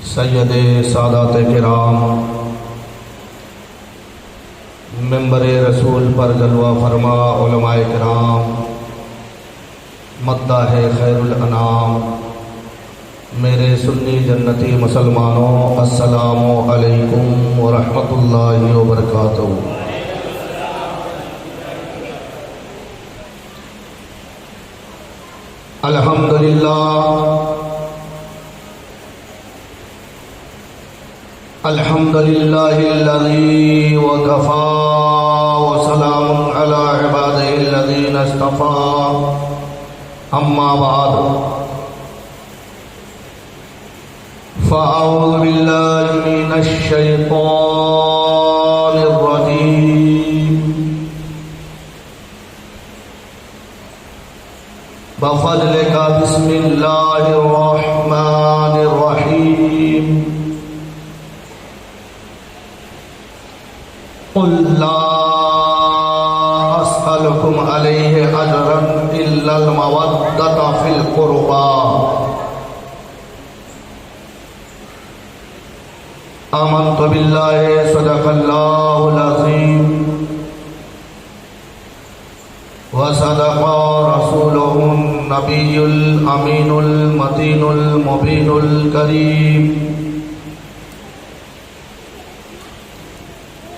سید سادات کرام، ممبر رسول پر جلوہ فرما علماء کرام، مداح خیر الانام، میرے سنی جنتی مسلمانوں، السلام علیکم ورحمۃ اللہ وبرکاتہ۔ الحمدللہ الذی وکفا وسلام علی عبادہ الذین اصطفى، اما بعد فاعوذ باللہ من الشیطان الرجیم، بفضلک بسم اللہ الرحمن الرحیم، قل لا اسألكم علیہ اجرا الا المودۃ فی القربى، آمنت باللہ صدق اللہ العظیم وصدق رسولہ النبی الامین المتین المبین الکریم،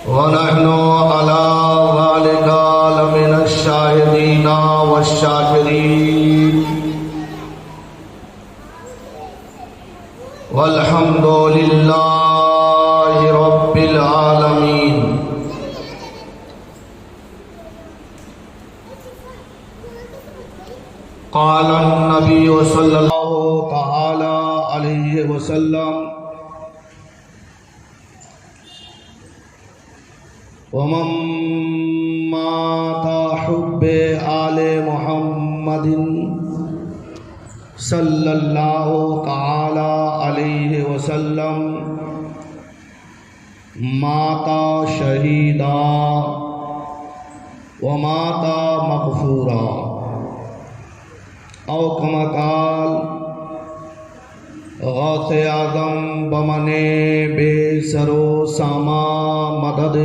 ونحن على ذلك لمن الشاهدين والشاكرين، والحمد لله رب العالمين۔ قال النبي صلى الله تعالى عليه وسلم: ومن مات حب آل محمد صلی اللہ تعالی علیہ وسلم مات شہیدا ومات مغفورا، او کما قال غوث اعظم بمنے بے سرو ساما مدد،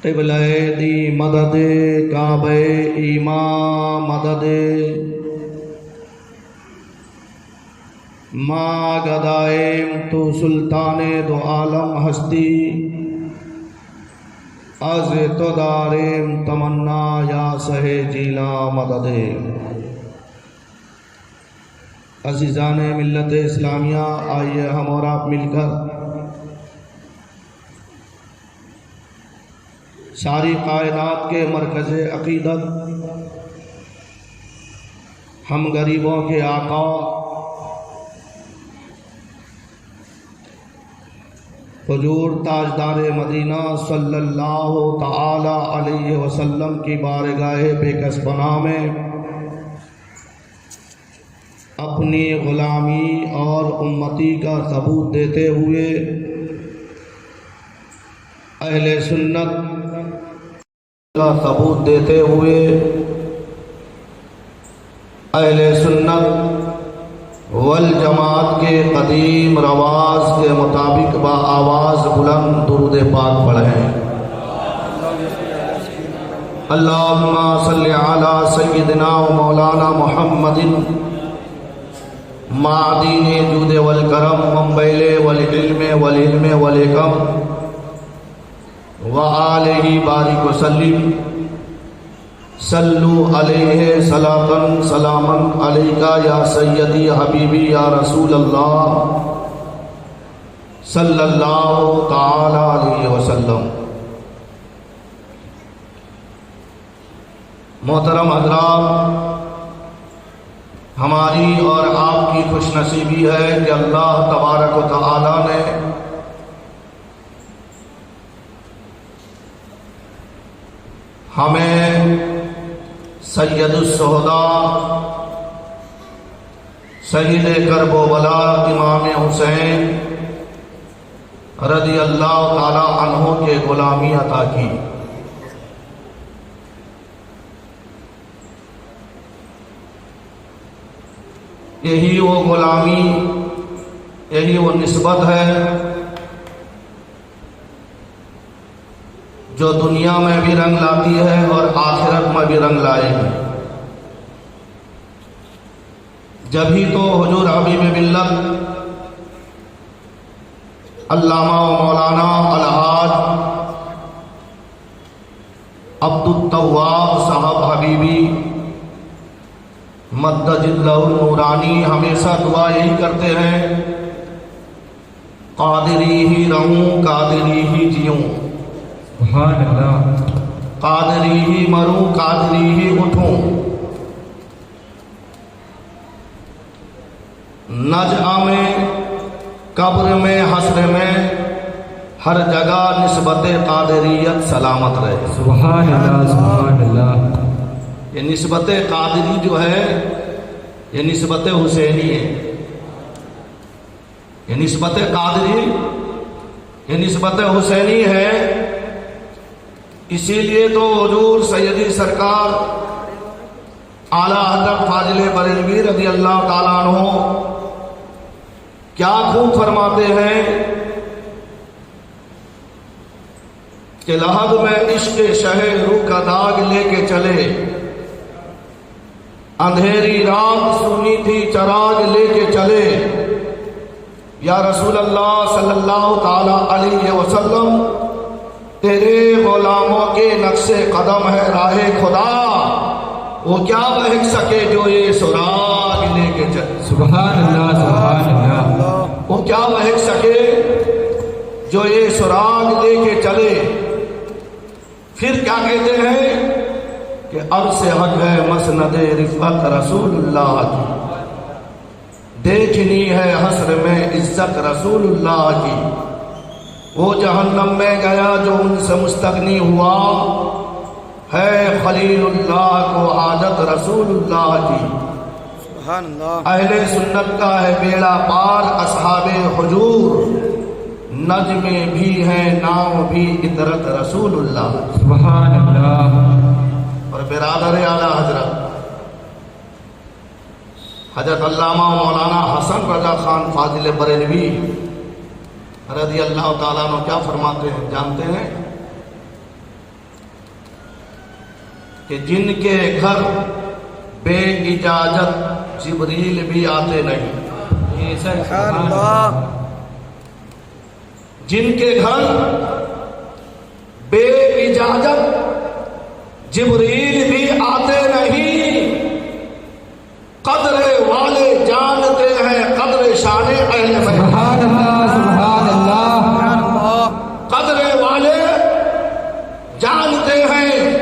قبلہ دی مدد، کعبہ ایمان مدد، ما گدائم تو سلطان دو عالم ہستی، از تو داریم تمنا یا سہے جیلا مدد۔ عزیزان ملت اسلامیہ، آئیے ہم اور آپ مل کر ساری کائنات کے مرکز عقیدت، ہم غریبوں کے آقا حضور تاجدار مدینہ صلی اللہ تعالی علیہ وسلم کی بارگاہ بے کس پناہ میں اپنی غلامی اور امتی کا ثبوت دیتے ہوئے اہل سنت کا ثبوت دیتے ہوئے اہل سنت والجماعت کے قدیم رواج کے مطابق با آواز بلند درود پاک پڑھیں۔ اللہم صلی علی سیدنا و مولانا محمد معدین جود والکرم، منبعل والعلم والعلم والحکم، وآلہ بارک وسلم، صلو علیہ صلاۃ سلاما علیکہ یا سیدی حبیبی یا رسول اللہ صلی اللہ تعالی علیہ وسلم۔ محترم حضرات، ہماری اور آپ کی خوش نصیبی ہے کہ اللہ تبارک و تعالی نے ہمیں سید الشہداء شہید کرب و بلا امام حسین رضی اللہ تعالی عنہ کے غلامی عطا کی۔ یہی وہ غلامی، یہی وہ نسبت ہے جو دنیا میں بھی رنگ لاتی ہے اور آخرت میں بھی رنگ لائے گی۔ جبھی تو حضور حبیب ملت علامہ و مولانا الحاج عبدالتواب صاحب حبیبی مدجد لہ النورانی ہمیشہ دعا یہی کرتے ہیں، قادری ہی رہوں قادری ہی جیوں، سبحان اللہ، قادری ہی مروں قادری ہی اٹھوں، نجع میں قبر میں حشر میں ہر جگہ نسبت قادریت سلامت رہے۔ سبحان اللہ، سبحان اللہ۔ یہ نسبت قادری جو ہے یہ نسبت حسینی ہے، یہ نسبت قادری یہ نسبت حسینی ہے۔ اسی لیے تو حضور سیدی سرکار اعلیٰ حضرت فاضل بریلوی رضی اللہ تعالیٰ عنہ کیا خوب فرماتے ہیں کہ لحد میں عشق شہ روح کا داغ لے کے چلے، اندھیری رات سنی تھی چراغ لے کے چلے، یا رسول اللہ صلی اللہ تعالی علیہ وسلم تیرے غلاموں کے نقش قدم ہے راہ خدا، وہ کیا بہک سکے جو یہ سراغ لے کے چلے۔ سبحان اللہ، سبحان اللہ۔ وہ کیا بہک سکے جو یہ سراغ لے کے چلے۔ پھر کیا کہتے ہیں کہ عرش حق ہے مسند رفعت رسول اللہ کی، دیکھنی ہے حشر میں عزت رسول اللہ کی، وہ جہنم میں گیا جو ان سے مستغنی ہوا، ہے خلیل اللہ کو حاجت رسول اللہ کی۔ سبحان اللہ۔ اہل سنت کا ہے بیڑا پار اصحاب حضور، نجم بھی ہے نام بھی عطرت رسول اللہ۔ سبحان اللہ۔ اور برادر اعلیٰ حضرت حضرت علامہ مولانا حسن رضا خان فاضل بریلوی رضی اللہ تعالیٰ عنہ کیا فرماتے ہیں جانتے ہیں کہ جن کے گھر بے اجازت جبریل بھی آتے نہیں، سبحان اللہ۔ جن کے گھر بے اجازت جبریل بھی آتے نہیں، قدر والے جانتے ہیں قدر شان اہل بیت۔ سبحان اللہ، سبحان اللہ۔ قدر والے جانتے ہیں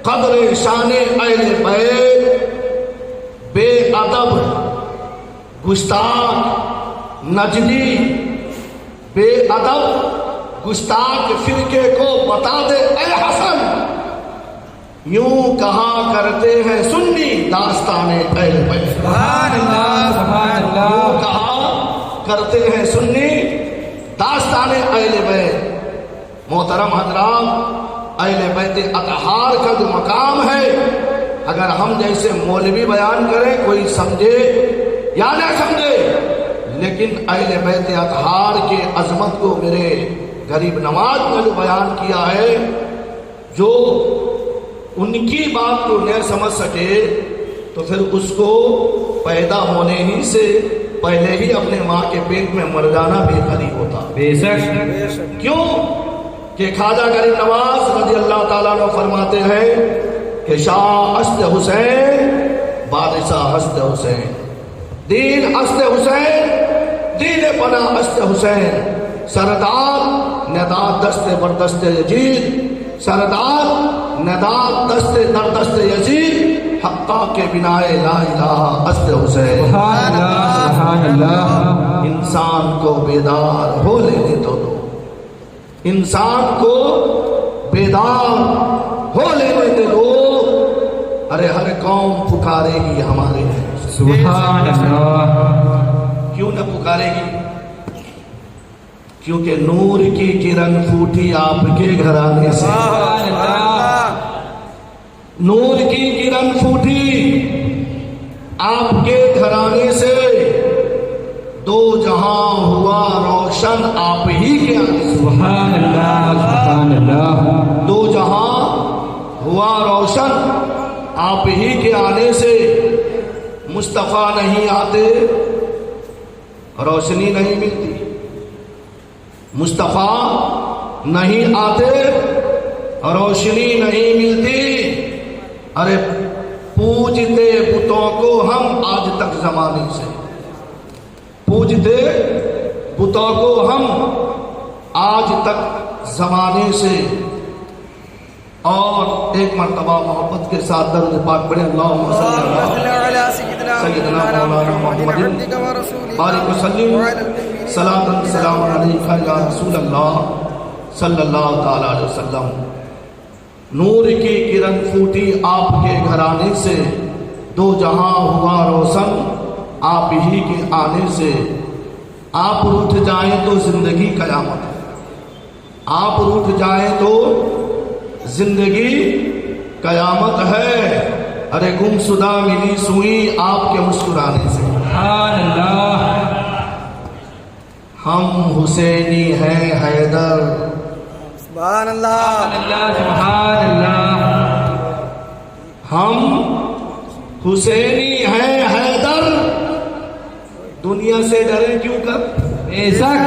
قدر شان اہل بیت۔ بے ادب گستاخ نجدی بے ادب گستاخ فرقے کو بتا دے اے حسن، یوں کہا کرتے ہیں سنی داستان اہل بیت۔ سبحان اللہ، سبحان اللہ۔ یوں کہا کرتے ہیں سنی داستان اہل بیت۔ محترم حضرات، اہل بیت اطہار کا جو مقام ہے، اگر ہم جیسے مولوی بیان کریں کوئی سمجھے یا نہ سمجھے، لیکن اہل بیت اطہار کے عظمت کو میرے غریب نواز نے جو بیان کیا ہے، جو ان کی بات کو نہ سمجھ سکے تو پھر اس کو پیدا ہونے ہی سے پہلے ہی اپنے ماں کے پیٹ میں مر جانا بہتری ہوتا۔ بے شک۔ کیوں کہ خواجہ غریب نواز رضی اللہ تعالیٰ عنہ فرماتے ہیں کہ شاہ است حسین بادشاہ است حسین، دین است حسین دین پناہ است حسین، سردار نداد دست بردست یزید، سردار نداد دست در دست یزید، حقا کے بنا لا الہ است حسین۔ سبحان اللہ، سبحان اللہ۔ انسان کو بیدار ہو لینے تو دو، انسان کو بیدار ہو لینے تو دو، ارے ہر قوم پکارے گی ہمارے ہیں۔ سبحان اللہ۔ کیوں نہ پکارے گی؟ کیونکہ نور کی کرن پھوٹی آپ کے گھرانے سے، سبحان اللہ۔ نور کی کرن پھوٹی آپ کے گھرانے سے دو جہاں ہوا روشن آپ ہی کے آنے سے. سبحان اللہ سبحان اللہ. دو جہاں ہوا روشن آپ ہی کے آنے سے. مصطفیٰ نہیں آتے روشنی نہیں ملتی. مصطفیٰ نہیں آتے روشنی نہیں ملتی. ارے پوجتے بتوں کو ہم آج تک زمانے سے. پوجتے بتوں کو ہم آج تک زمانے سے. اور ایک مرتبہ محبت کے ساتھ درود پاک پڑھیں. اللہم صلی علی سیدنا مولانا محمد بارک وسلم صلاۃ سلام علیکہ یا رسول اللہ صلی اللہ تعالی علیہ وسلم. نور کی کرن پھوٹی آپ کے گھرانے سے. دو جہاں ہوا روشن آپ ہی کے آنے سے. آپ روٹھ جائیں تو زندگی قیامت ہے. آپ روٹھ جائیں تو زندگی قیامت ہے. ارے گمشدہ ملی سوئی آپ کے مسکرانے سے. سبحان اللہ. ہم حسینی ہیں حیدر. سبحان اللہ. سبحان اللہ. ہم حسینی ہیں حیدر. دنیا سے ڈرے کیوں کر. بے شک.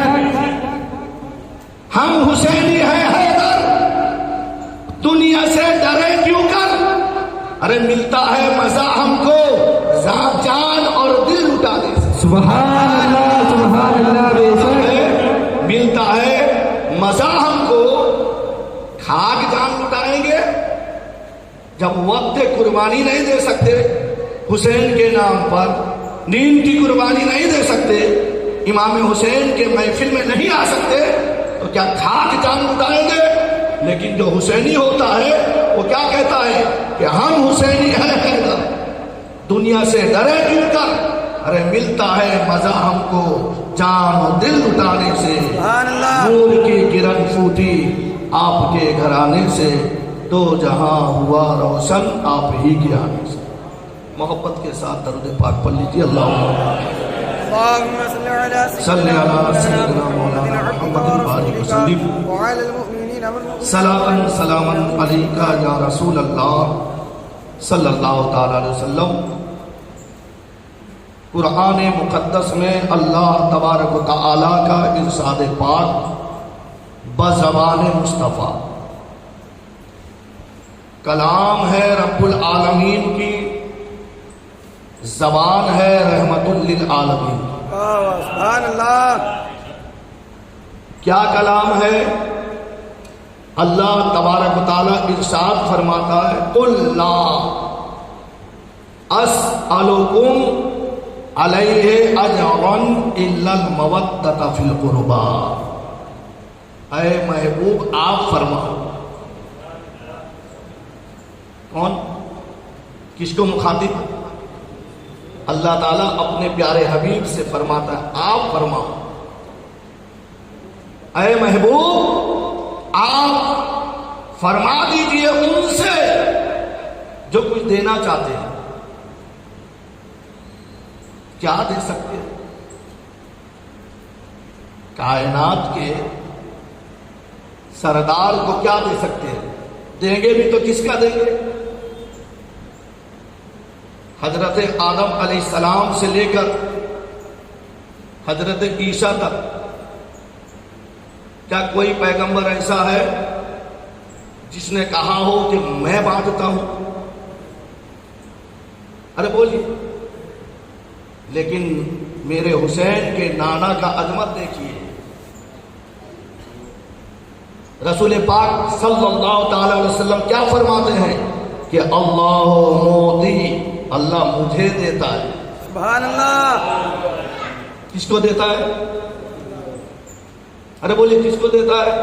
ہم حسینی ہیں حیدر. دنیا سے ڈرے کیوں کر. ارے ملتا ہے مزہ ہم کو جان اور دل لٹانے سے. سبحان اللہ سبحان اللہ. بے شک. ملتا ہے مزہ ہم کو خاک جان لٹائیں گے. جب وقت قربانی نہیں دے سکتے حسین کے نام پر, نیند کی قربانی نہیں دے سکتے, امام حسین کے محفل میں نہیں آ سکتے, تو کیا خاک جان لٹائیں گے. لیکن جو حسینی ہوتا ہے وہ کیا کہتا ہے کہ ہم حسینی ہیں حیدر. دنیا سے ڈرے کیوں کر. ارے ملتا ہے مزہ ہم کو جان و دل لٹانے سے. سبحان اللہ. نور کی کرن پھوٹی آپ کے گھرانے سے. دو جہاں ہوا روشن آپ ہی کے آنے سے. محبت کے ساتھ درود پاک پڑھ لیجیے. اللهم صل على صلی علی سیدنا مولانا محمد بارک وسلم وعلى المؤمنين والمؤمنات صلاۃ سلاما علیکہ یا رسول اللہ صلی اللہ تعالی علیہ وسلم. قرآن مقدس میں اللہ تبارک و تعالی کا ارشاد پاک بزبان مصطفیٰ کلام ہے رب العالمین کی, زبان ہے رحمت للعالمین. سبحان اللہ. کیا کلام ہے. اللہ تبارک و تعالیٰ ارشاد فرماتا ہے قل لا اسألکم علیہ اجرا الا المودۃ فی القربی. اے محبوب آپ فرماؤ. کون, کس کو مخاطب. اللہ تعالیٰ اپنے پیارے حبیب سے فرماتا ہے آپ فرماؤ. اے محبوب آپ فرما دیجئے ان سے جو کچھ دینا چاہتے ہیں. کیا دے سکتے ہیں. کائنات کے سردار کو کیا دے سکتے ہیں. دیں گے بھی تو کس کا دیں گے. حضرت آدم علیہ السلام سے لے کر حضرت عیسیٰ تک کیا کوئی پیغمبر ایسا ہے جس نے کہا ہو کہ میں بانٹتا ہوں. ارے بولیے. لیکن میرے حسین کے نانا کا عظمت دیکھیے. رسول پاک صلی اللہ تعالی علیہ وسلم کیا فرماتے ہیں کہ اللہ موتی, اللہ مجھے دیتا ہے. سبحان اللہ. کس کو دیتا ہے. ارے بولیے کس کو دیتا ہے.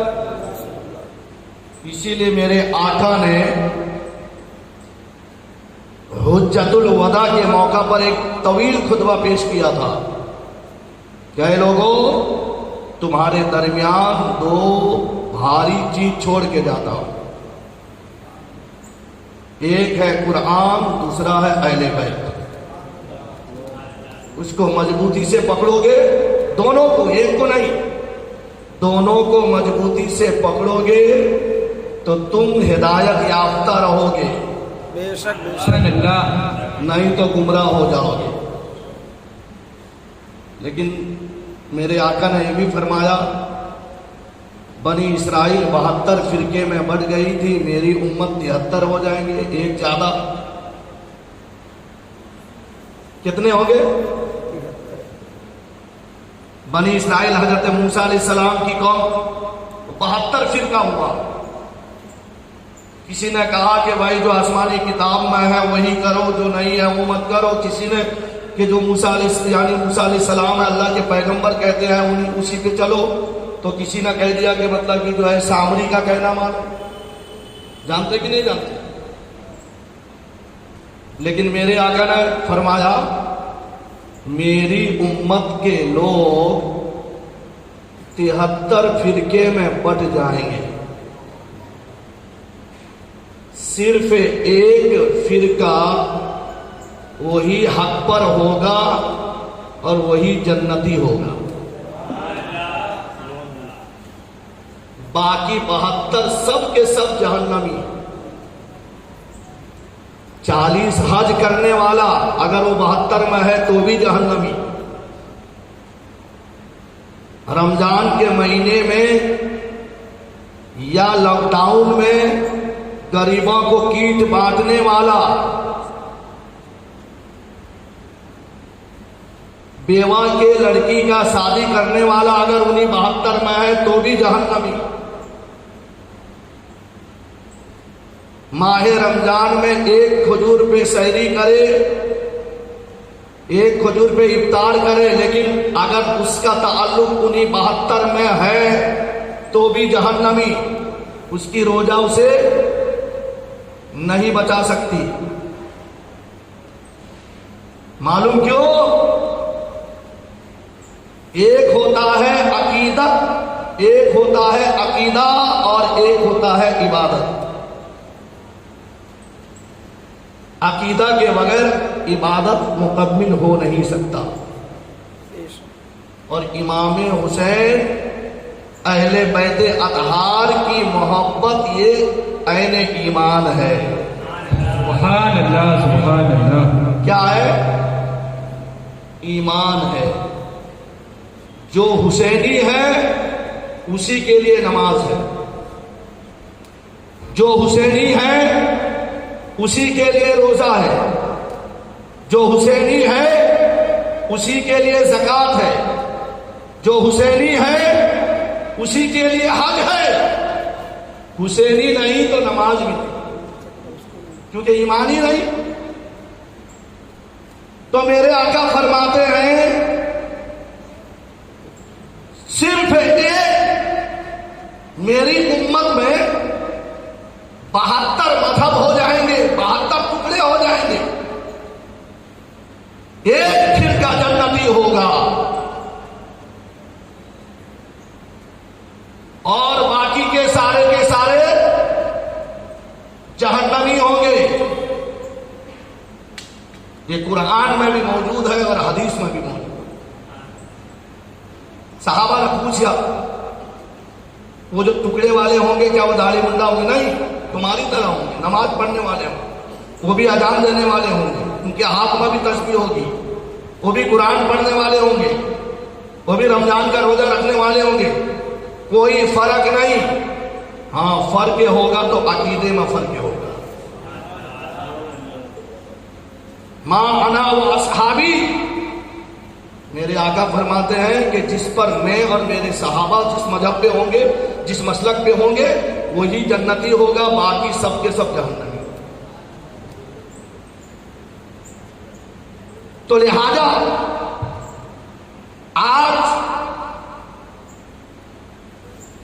اسی لیے میرے آقا نے حجت الوداع کے موقع پر ایک طویل خطبہ پیش کیا تھا کہ اے لوگوں تمہارے درمیان دو بھاری چیز چھوڑ کے جاتا ہوں. ایک ہے قرآن, دوسرا ہے اہل بیت. اس کو مضبوطی سے پکڑو گے، دونوں کو، ایک کو نہیں، دونوں کو مضبوطی سے پکڑو گے تو تم ہدایت یافتہ رہو گے، بے شک بے شک سبحان اللہ. نہیں تو گمراہ ہو جاؤ گے. لیکن میرے آقا نے یہ بھی فرمایا بنی اسرائیل 72 فرقے میں بٹ گئی تھی، میری امت 73 ہو جائیں گے، ایک زیادہ. کتنے ہوں گے؟ بنی اسرائیل حضرت موسیٰ علیہ السلام کی قوم 72 فرقہ ہوا. کسی نے کہا کہ بھائی جو آسمانی کتاب میں ہے وہی کرو، جو نہیں ہے وہ مت کرو. کسی نے کہ جو موسیٰ علیہ السلام ہے اللہ کے پیغمبر کہتے ہیں اسی پہ چلو. تو کسی نے کہہ دیا کہ مطلب کہ جو ہے سامری کا کہنا مانو. جانتے کہ نہیں جانتے؟ لیکن میرے آقا نے فرمایا میری امت کے لوگ 73 فرقے میں بٹ جائیں گے، صرف ایک فرقہ وہی حق پر ہوگا اور وہی جنتی ہوگا، باقی 72 سب کے سب جہنمی. 40 حج کرنے والا اگر وہ 72 میں ہے تو بھی جہنمی. رمضان کے مہینے میں یا لاک ڈاؤن میں غریبوں کو کیٹ بانٹنے والا، بیوہ کے لڑکی کا شادی کرنے والا اگر انہیں 72 میں ہے تو بھی جہنمی. ماہ رمضان میں ایک کھجور پہ سحری کرے، ایک کھجور پہ افطار کرے، لیکن اگر اس کا تعلق انہیں 72 میں ہے تو بھی جہنمی. اس کی روزہ اسے نہیں بچا سکتی. معلوم کیوں؟ ایک ہوتا ہے عقیدت، ایک ہوتا ہے عقیدہ اور ایک ہوتا ہے عبادت. عقیدہ کے بغیر عبادت مکمل ہو نہیں سکتا. اور امام حسین اہل بیت اطہار کی محبت یہ عین ایمان ہے. سبحان اللہ سبحان اللہ. کیا ہے؟ ایمان ہے. جو حسینی ہے اسی کے لیے نماز ہے، جو حسینی ہے اسی کے لیے روزہ ہے، جو حسینی ہے اسی کے لیے زکوٰۃ ہے، جو حسینی ہے اسی کے لیے حج ہے. حسینی نہیں تو نماز بھی نہیں، کیونکہ ایمان ہی نہیں. تو میرے آقا فرماتے ہیں صرف ایک میری امت میں 72 مذہب ہو جائیں گے، 72 ٹکڑے ہو جائیں گے، ایک فرقہ جنتی ہوگا اور باقی کے سارے جہنمی ہوں گے. یہ قرآن میں بھی موجود ہے اور حدیث میں بھی موجود ہے. صحابہ نے پوچھا وہ جو ٹکڑے والے ہوں گے کیا وہ داڑھی منڈا ہوں گے؟ نہیں، تمہاری طرح ہوں گے، نماز پڑھنے والے ہوں گے، وہ بھی اذان دینے والے ہوں گے، ان کے ہاتھ میں بھی تسبیح ہوگی، وہ بھی قرآن پڑھنے والے ہوں گے، وہ بھی رمضان کا روزہ رکھنے والے ہوں گے. کوئی فرق نہیں. ہاں فرق ہوگا تو عقیدے میں فرق ہوگا. ما انا و اصحابی، میرے آقا فرماتے ہیں کہ جس پر میں اور میرے صحابہ جس مذہب پہ ہوں گے، جس مسلک پہ ہوں گے وہی جنتی ہوگا، باقی سب کے سب جہنمی. تو لہذا آج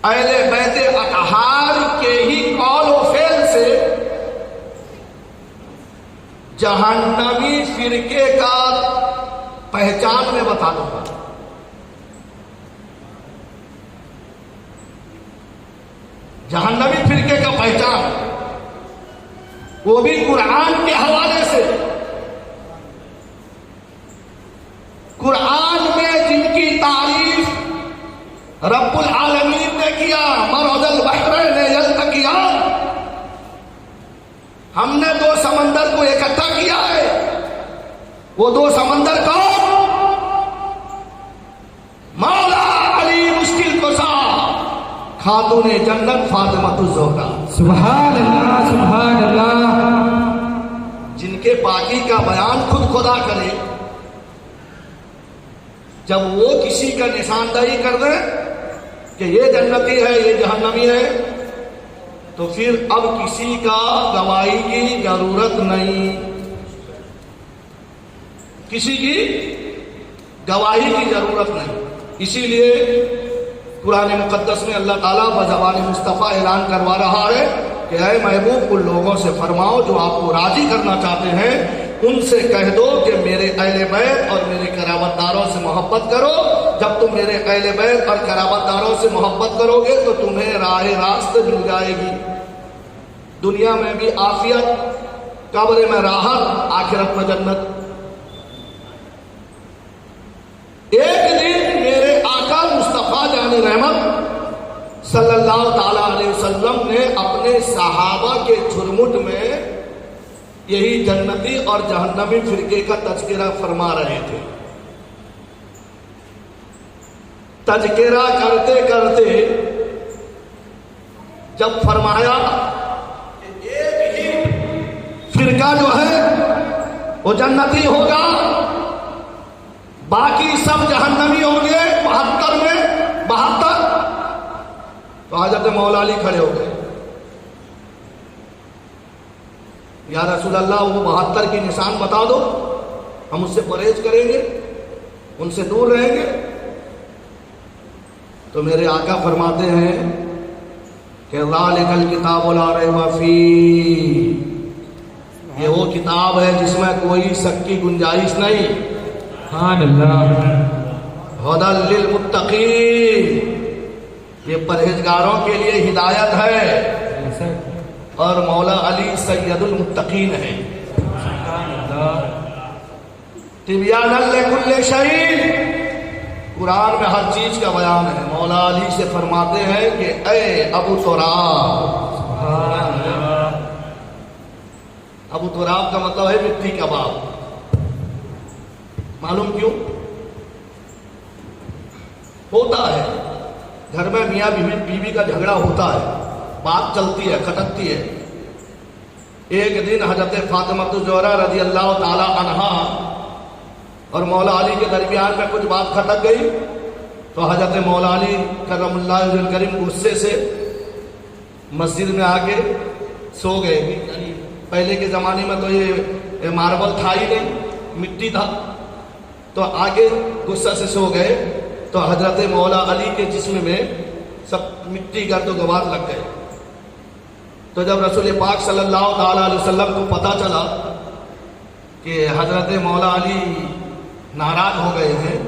اہل بیت اطہار کے ہی قول و فعل سے جہنمی فرقے کا پہچان میں بتا دوں گا. جہنمی فرقے کا پہچان وہ بھی قرآن کے حوالے سے. قرآن میں جن کی تعریف رب العالمین نے کیا، مرج البحرین یلتقیان، ہم نے دو سمندر کو اکٹھا کیا ہے، وہ دو سمندر کون؟ مولا علی مشکل کشا، خاتون جنت فاطمہ الزہرا، سبحان اللہ سبحان اللہ. جن کے پاکی کا بیان خود خدا کرے، جب وہ کسی کا نشاندہی کر دیں کہ یہ جنتی ہے یہ جہنمی ہے، تو پھر اب کسی کا گواہی کی ضرورت نہیں، کسی کی گواہی کی ضرورت نہیں. اسی لیے قرآن مقدس میں اللہ تعالیٰ بزبان مصطفیٰ اعلان کروا رہا ہے کہ اے محبوب ان لوگوں سے فرماؤ جو آپ کو راضی کرنا چاہتے ہیں، ان سے کہہ دو کہ میرے اہل بیت اور میرے قرابت داروں سے محبت کرو. جب تم میرے اہل بیت اور قرابت داروں سے محبت کرو گے تو تمہیں راہ راست مل جائے گی، دنیا میں بھی عافیت، قبر میں راحت، آخرت میں جنت. ایک دن میرے آقا مصطفیٰ جان رحمت صلی اللہ تعالی علیہ وسلم نے اپنے صحابہ کے جھرمٹ میں یہی جنتی اور جہنمی فرقے کا تذکرہ فرما رہے تھے. تذکرہ کرتے کرتے جب فرمایا کہ ایک ہی فرقہ جو ہے وہ جنتی ہوگا، باقی سب جہنمی ہوں گے 72 میں 72، تو حضرت مولا علی کھڑے ہو گئے، یا رسول اللہ وہ 72 کی نشان بتا دو، ہم اس سے پرہیز کریں گے، ان سے دور رہیں گے. تو میرے آقا فرماتے ہیں کہ ذالک الکتاب لا ریب فیہ، یہ وہ کتاب ہے جس میں کوئی شک کی گنجائش نہیں. سبحان اللہ. ھدی للمتقین، یہ پرہیزگاروں کے لیے ہدایت ہے، اور مولا علی سید المتقین ہے. تبیانا لکل شیء، قرآن میں ہر چیز کا بیان ہے. مولا علی سے فرماتے ہیں کہ اے ابو تراب، ابو تراب کا مطلب ہے مٹی کا باپ. معلوم کیوں؟ ہوتا ہے گھر میں میاں بیوی کا جھگڑا ہوتا ہے، بات چلتی ہے، کھٹکتی ہے. ایک دن حضرت فاطمہ الزہرا رضی اللہ تعالی عنہا اور مولا علی کے درمیان میں کچھ بات کھٹک گئی، تو حضرت مولا علی کرم اللہ وجہ الکریم غصے سے مسجد میں آ کے سو گئے. پہلے کے زمانے میں تو یہ ماربل تھا ہی نہیں، مٹی تھا، تو آگے غصہ سے سو گئے. تو حضرت مولا علی کے جسم میں سب مٹی گرد و غبار لگ گئے. تو جب رسول پاک صلی اللہ تعالی علیہ وسلم کو پتا چلا کہ حضرت مولا علی ناراض ہو گئے ہیں،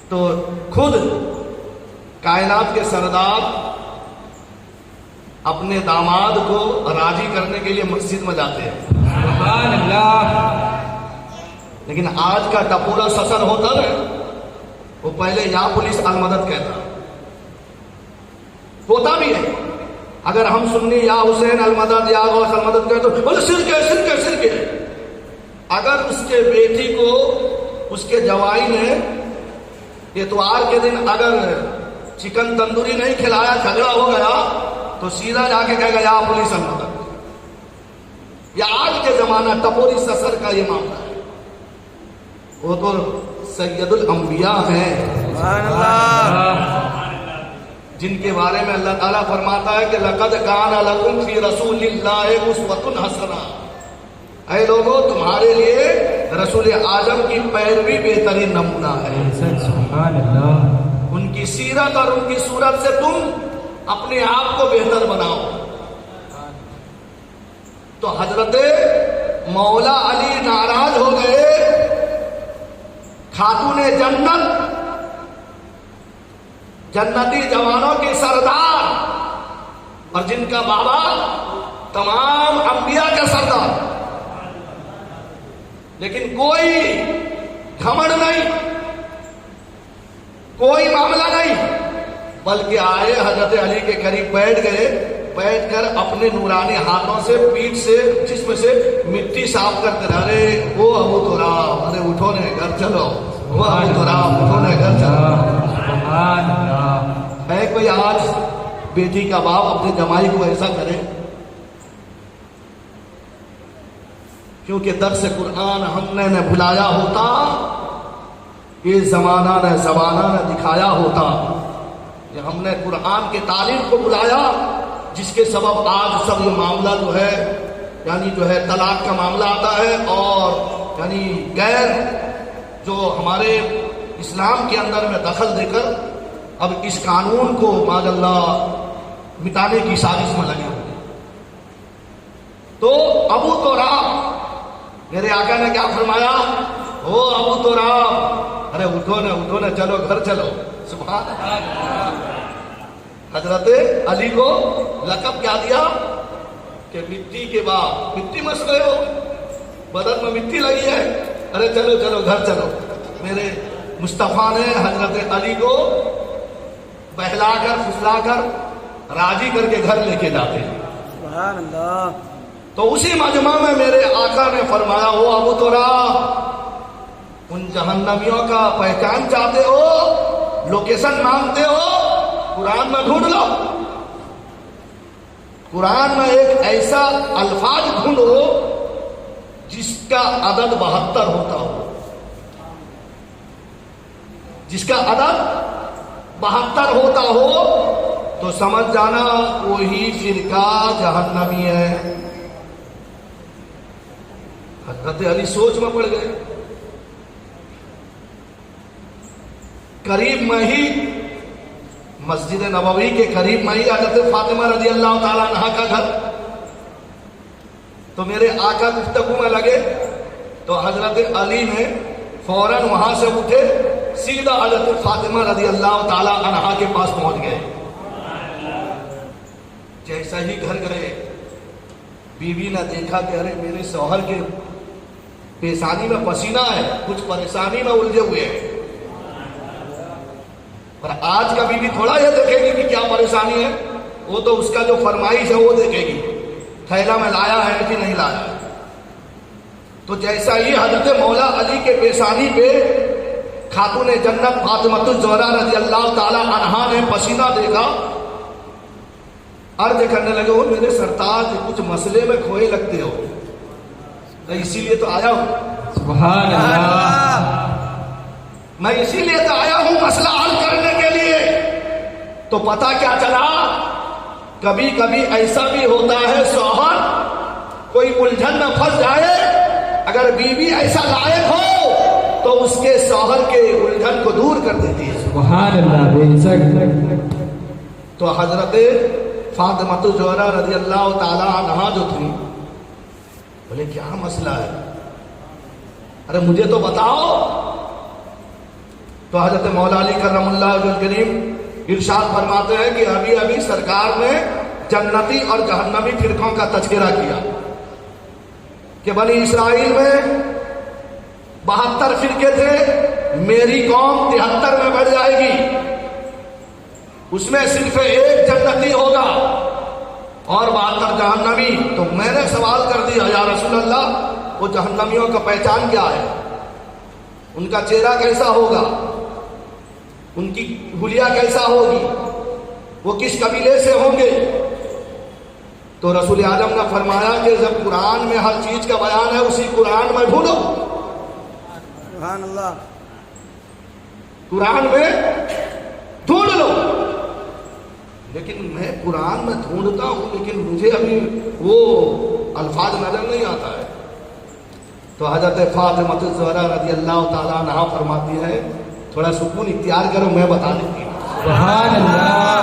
تو خود کائنات کے سردار اپنے داماد کو راضی کرنے کے لیے مسجد میں جاتے ہیں. سبحان اللہ. لیکن آج کا ٹپورا سسر ہوتا نا، وہ پہلے یا پولیس المدد کہتا، ہوتا بھی ہے. اگر ہم سنی یا حسین المدد یا غوث المدد کہتے تو بولے شرک ہے، شرک ہے، شرک ہے. اگر اس کے بیٹی کو اس کے جوائی نے اتوار کے دن اگر چکن تندوری نہیں کھلایا، جھگڑا ہو گیا، تو سیدھا جا کے کہے گا یا پولیس المدد. یا آج کے زمانہ ٹپوری سسر کا یہ معاملہ ہے. وہ تو سید الانبیاء ہیں، سبحان اللہ، جن کے بارے میں اللہ تعالیٰ فرماتا ہے کہ لقد کان لکم فی رسول اللہ اسوۃ حسنہ. اے لوگوں، تمہارے لیے رسول اعظم کی پیروی بہترین نمونہ ہے. سبحان اللہ. ان کی سیرت اور ان کی صورت سے تم اپنے آپ کو بہتر بناؤ. تو حضرت مولا علی ناراض ہو گئے. خاتون جنت، جنتی جوانوں کی سردار، اور جن کا بابا تمام انبیاء کا سردار، لیکن کوئی گھمنڈ نہیں، کوئی معاملہ نہیں، بلکہ آئے حضرت علی کے قریب بیٹھ گئے، بیٹھ کر اپنے نورانی ہاتھوں سے پیٹھ سے جسم سے مٹی صاف کرتے رہے، وہ ابو تراب، ارے اٹھو نے گھر چلو، وہ ابو تراب اٹھو نے گھر چلو۔ سبحان اللہ۔ ہے کوئی آج بیٹی کا باپ اپنے جمائی کو ایسا کرے؟ کیونکہ درس قرآن ہم نے نہ بھلایا ہوتا، یہ زمانہ نہ زمانہ نہ دکھایا ہوتا، کہ ہم نے قرآن کے تعلیم کو بلایا، جس کے سبب آج سب یہ معاملہ جو ہے یعنی جو ہے طلاق کا معاملہ آتا ہے، اور یعنی غیر جو ہمارے اسلام کے اندر میں دخل دے کر اب اس قانون کو معاذ اللہ مٹانے کی سازش میں لگے ہوئے۔ تو ابو تراب، میرے آقا نے کیا فرمایا؟ او ابو تراب، ارے اٹھو نا چلو گھر چلو۔ سبحان اللہ۔ حضرت علی کو لقب کیا دیا کہ مٹی کے باپ، مٹی مس گئے ہو، بدن میں مٹی لگی ہے، ارے چلو گھر چلو۔ میرے مصطفیٰ نے حضرت علی کو بہلا کر پھسلا کر راضی کر کے گھر لے کے جاتے ہیں۔ سبحان اللہ۔ تو اسی مجمع میں میرے آقا نے فرمایا، ہو ابو تراب، ان جہنمیوں کا پہچان چاہتے ہو، لوکیشن مانگتے ہو، قرآن میں ڈھونڈ لو۔ قرآن میں ایک ایسا الفاظ ڈھونڈو جس کا عدد 72 ہوتا ہو، جس کا عدد 72 ہوتا ہو تو سمجھ جانا وہی فرقہ جہنمی ہے۔ حضرت علی سوچ میں پڑ گئے۔ قریب میں ہی مسجد نبوی کے قریب میں ہی حضرت فاطمہ رضی اللہ تعالیٰ عنہا کا گھر، تو میرے آقا گفتگو میں لگے تو حضرت علی نے فوراً وہاں سے اٹھے، سیدھا حضرت فاطمہ رضی اللہ تعالیٰ عنہا کے پاس پہنچ گئے۔ جیسا ہی گھر گئے، بیوی نے دیکھا کہ ارے میرے شوہر کے پیشانی میں پسینہ ہے، کچھ پریشانی میں الجھے ہوئے ہیں۔ پر آج کا بیوی تھوڑا یہ دیکھے گی کہ کیا پریشانی ہے، وہ تو اس کا جو فرمائش ہے وہ دیکھے گی، تھیلا میں لایا ہے کہ نہیں لایا۔ تو جیسا ہی حضرت مولا علی کے پیشانی پہ خاتون جنت فاطمہ الزہرا رضی اللہ تعالی عنہا نے پسینہ دیکھا، عرض کرنے لگے، وہ میرے سرتاج کچھ مسئلے میں کھوئے لگتے ہو، اسی لیے تو آیا ہوں۔ سبحان اللہ۔ میں اسی لیے تو آیا ہوں مسئلہ حل کرنے کے لیے۔ تو پتہ کیا چلا، کبھی کبھی ایسا بھی ہوتا ہے شوہر کوئی الجھن میں پھنس جائے، اگر بیوی ایسا لائق ہو تو اس کے شوہر کے الجھن کو دور کر دیتی ہے۔ سبحان اللہ، بے شک۔ تو حضرت فاطمہ الزہرا رضی اللہ تعالی عنہا جو تھی، بولے کیا مسئلہ ہے، ارے مجھے تو بتاؤ۔ تو حضرت مولا علی کرم اللہ وجہ الکریم ارشاد فرماتے ہیں کہ ابھی ابھی سرکار نے جنتی اور جہنمی فرقوں کا تذکرہ کیا کہ بنی اسرائیل میں 72 فرقے تھے، میری قوم 73 میں بڑھ جائے گی، اس میں صرف ایک جنتی ہوگا اور 72 جہنمی۔ تو میں نے سوال کر دیا، یا رسول اللہ، وہ جہنمیوں کا پہچان کیا ہے، ان کا چہرہ کیسا ہوگا، ان کی حلیہ کیسا ہوگی، وہ کس قبیلے سے ہوں گے؟ تو رسول اعظم نے فرمایا کہ جب قرآن میں ہر چیز کا بیان ہے، اسی قرآن میں ڈھونڈو۔ سبحان اللہ۔ قرآن میں ڈھونڈ لو۔ لیکن میں قرآن میں ڈھونڈتا ہوں، لیکن مجھے ابھی وہ الفاظ نظر نہیں آتا ہے۔ تو حضرت فاطمہ الزہرا رضی اللہ تعالیٰ عنہا فرماتی ہے، تھوڑا سکون اختیار کرو، میں بتا دیتی ہوں۔ سبحان اللہ۔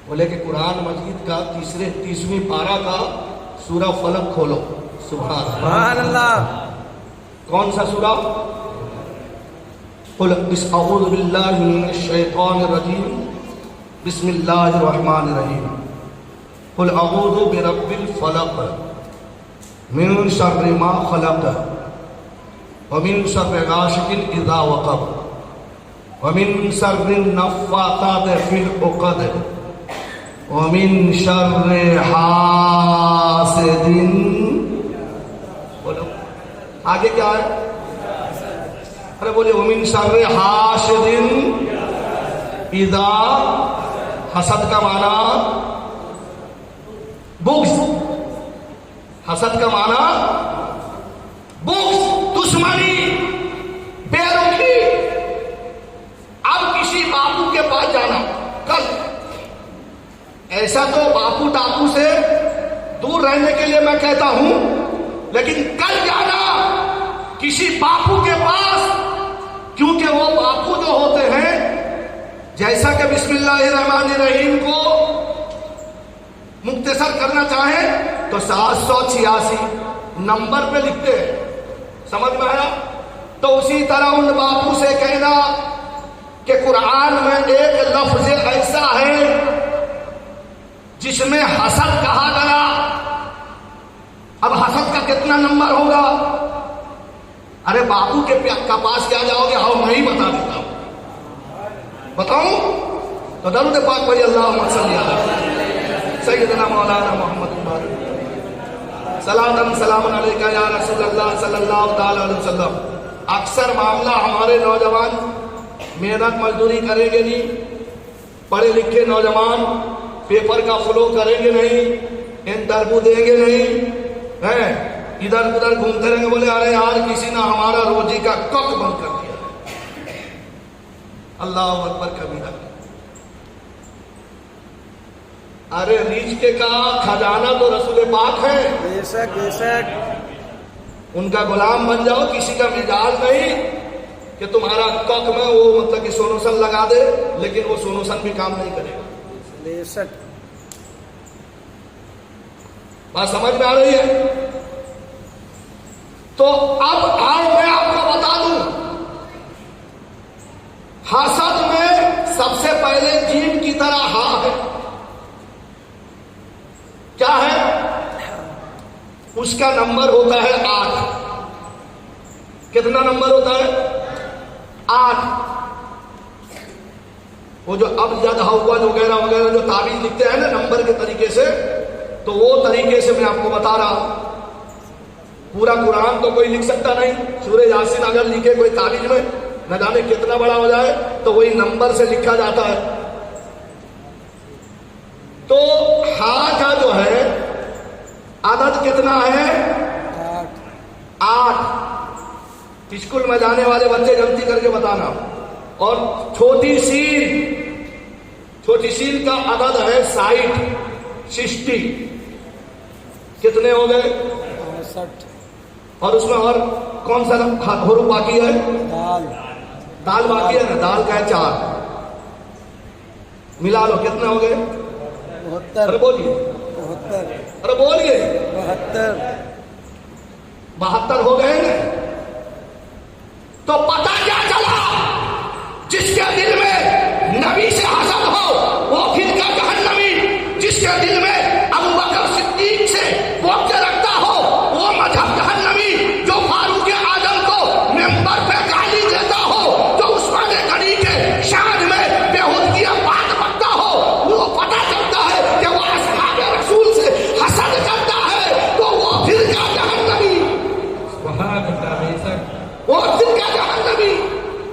بولے کہ قرآن مجید کا 30ویں پارہ کا سورہ فلق کھولو۔ سبحان اللہ۔ کون سا سورہ؟ قل اعوذ باللہ من الشیطان الرجیم، بسم اللہ الرحمن الرحیم، قل اعوذ برب الفلق من شر ما خلق ومن شر غاسق اذا وقب ومن شر النفاثات في العقد ومن شر حاسد. بولو آگے کیا ہے؟ ارے بولے ومن شر حاسد اذا. حسد کا معنی بغض. حسد کا معنی بغض، دشمنی، بیرحمی. اب کسی باپو کے پاس جانا کل، ایسا تو باپو ٹاپو سے دور رہنے کے لیے میں کہتا ہوں، لیکن کل جانا کسی باپو کے پاس، کیونکہ وہ باپو جو ہوتے ہیں جیسا کہ بسم اللہ الرحمن الرحیم کو مختصر کرنا چاہیں تو 786 نمبر پہ لکھتے ہیں. سمجھ میں آیا؟ تو اسی طرح ان باپو سے کہنا کہ قرآن میں ایک لفظ ایسا ہے جس میں حسد کہا گیا. اب حسد کا کتنا نمبر ہوگا؟ ارے باپو کے پاس کیا جاؤ گے؟ ہاں میں ہی بتا دیتا ہوں. بتاؤں تو درود پاک پڑھی اللہم صلی علی سیدنا مولانا محمد صلاۃ سلام علیکہ یا رسول اللہ صلی اللہ تعالی علیہ وسلم. اکثر معاملہ ہمارے نوجوان محنت مزدوری کریں گے نہیں، پڑھے لکھے نوجوان پیپر کا فلو کریں گے نہیں، انٹرویو دیں گے نہیں، ادھر ادھر گھومتے رہیں گے. بولے ارے یار کسی نے ہمارا روزی کا کک بند کر دیا. اللہ اکبر کبیرہ. ارے رزق کا خزانہ تو رسول پاک ہے، بے شک بے شک. ان کا غلام بن جاؤ. کسی کا مزاج نہیں کہ تمہارا کک میں وہ مطلب کہ سونوسن لگا دے، لیکن وہ سونوسن بھی کام نہیں کرے گا. بے شک. بات سمجھ میں آ رہی ہے؟ تو اب آؤ میں آپ کو بتا دوں، حسد میں سب سے پہلے جیم کی طرح ہاں ہے. کیا ہے؟ اس کا نمبر ہوتا ہے 8. کتنا نمبر ہوتا ہے؟ 8. وہ جو اب جد ہوا وغیرہ وغیرہ جو تعویذ لکھتے ہیں نا نمبر کے طریقے سے، تو وہ طریقے سے میں آپ کو بتا رہا ہوں. پورا قرآن تو کوئی لکھ سکتا نہیں. سورہ یاسین اگر لکھے کوئی تعویذ میں نہ جانے کتنا بڑا ہو جائے، تو وہی نمبر سے لکھا جاتا ہے. تو ہاں کا جو ہے عدد کتنا ہے؟ 8. اسکول میں جانے والے بچے غلطی کر کے بتانا. اور چھوٹی سین کا عدد ہے 60. کتنے ہو گئے؟ 65. اور اس میں اور کون سا حروف باقی ہے؟ دال باقی ہے نا. دال کا ہے 4. ملا لو کتنے ہو گئے؟ 72. ارے بولیے. 72. ارے بولیے. 72. 72 ہو گئے نا. تو پتہ کیا چلا؟ جس کے دل میں نبی سے حسد ہو وہ پھر کا جہنمی. جس کے دل میں ابو بکر صدیق سے وقت رکھتا ہو وہ مذہب جہنمی. جو فاروق اعظم کو ممبر پہ گالی دیتا ہو، جو عثمان غنی کے شان میں بیہودگی بات بکتا ہو، وہ پتہ چلتا ہے کہ وہ اصحاب رسول سے حسد کرتا ہے، تو وہ پھر کا جہنمی. وہ پھر کا جہنمی.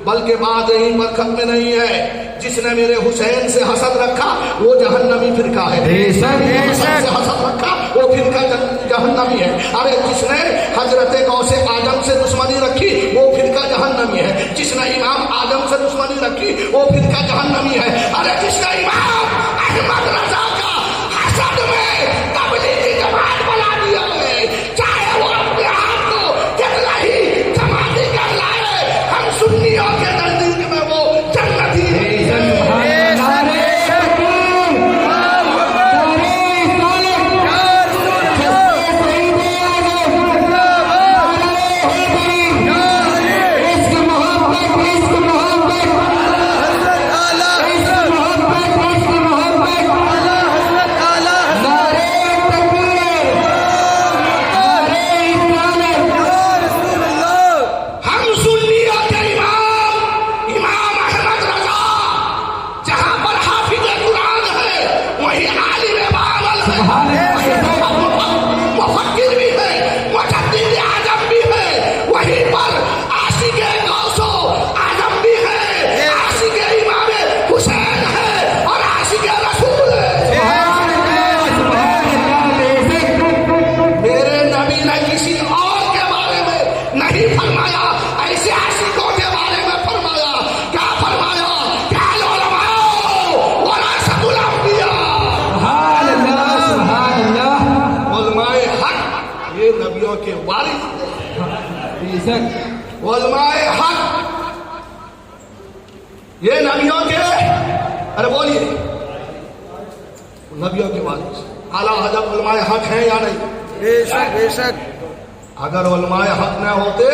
بلکہ بات یہیں پر ختم نہیں ہے. جس نے میرے حسین سے حسد رکھا وہ جہنمی فرقہ ہے. حسد سے حسد رکھا وہ فرقہ جہنمی ہے. ارے جس نے حضرت غوث اعظم سے دشمنی رکھی وہ فرقہ جہنمی ہے. جس نے امام اعظم سے دشمنی رکھی وہ فرقہ جہنمی ہے. ارے جس نے امام احمد رضا کا حسد میں تبلیغی جماعت بنا دیا ہے، چاہے وہ اپنے آپ کو کتنا ہی جماعتی کر لائے، ہم سنیوں کے نزدیک میں وہ جنتی ہے. محبت بے شک علماء حق یہ نبیوں کے، ارے بولیے، نبیوں کے والد اعلیٰ حضرت علماء حق ہیں یا نہیں؟ بے شک بے شک. اگر علماء حق نہ ہوتے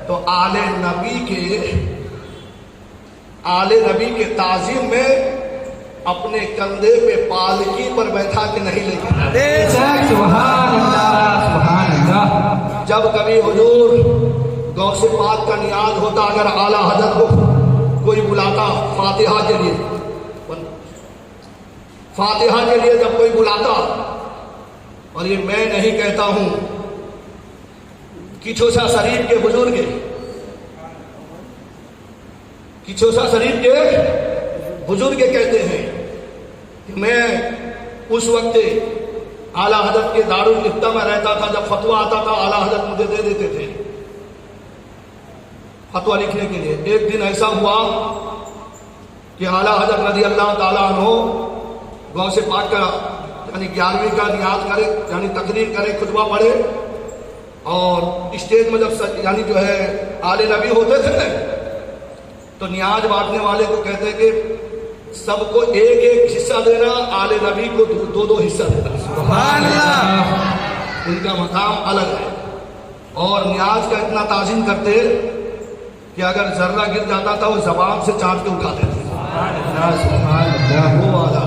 تو آل نبی کے تعظیم میں اپنے کندھے پہ پالکی پر بیٹھا کے نہیں لے کے بے شک. سبحان اللہ سبحان اللہ. جب کبھی حضور غوث پاک کا نیاز ہوتا، اگر اعلیٰ حضرت کو کوئی بلاتا فاتحہ کے لیے، فاتحہ کے لیے جب کوئی بلاتا، اور یہ میں نہیں کہتا ہوں، کچھوسا شریف کے بزرگ، کچھوسا شریف کے بزرگ کہتے ہیں کہ میں اس وقت اعلیٰ حضرت کے دارالفتہ میں رہتا تھا، جب فتویٰ آتا تھا اعلیٰ حضرت مجھے دے دیتے تھے فتویٰ لکھنے کے لیے. ایک دن ایسا ہوا کہ اعلیٰ حضرت رضی اللہ تعالیٰ عنہ غوث پاک کا یعنی 11ویں کا نیاز کرے، یعنی تقریر کرے، خطبہ پڑھے، اور اسٹیج میں جب یعنی جو ہے آل نبی ہوتے تھے تو نیاز بانٹنے والے کو کہتے کہ سب کو ایک ایک حصہ دینا، آل نبی کو دو دو حصہ دینا. سبحان اللہ. ان کا مقام الگ ہے، اور نیاز کا اتنا تعظیم کرتے کہ اگر ذرہ گر جاتا تھا وہ زبان سے چاٹ کے اٹھا دیتے. سبحان اللہ. وہ والا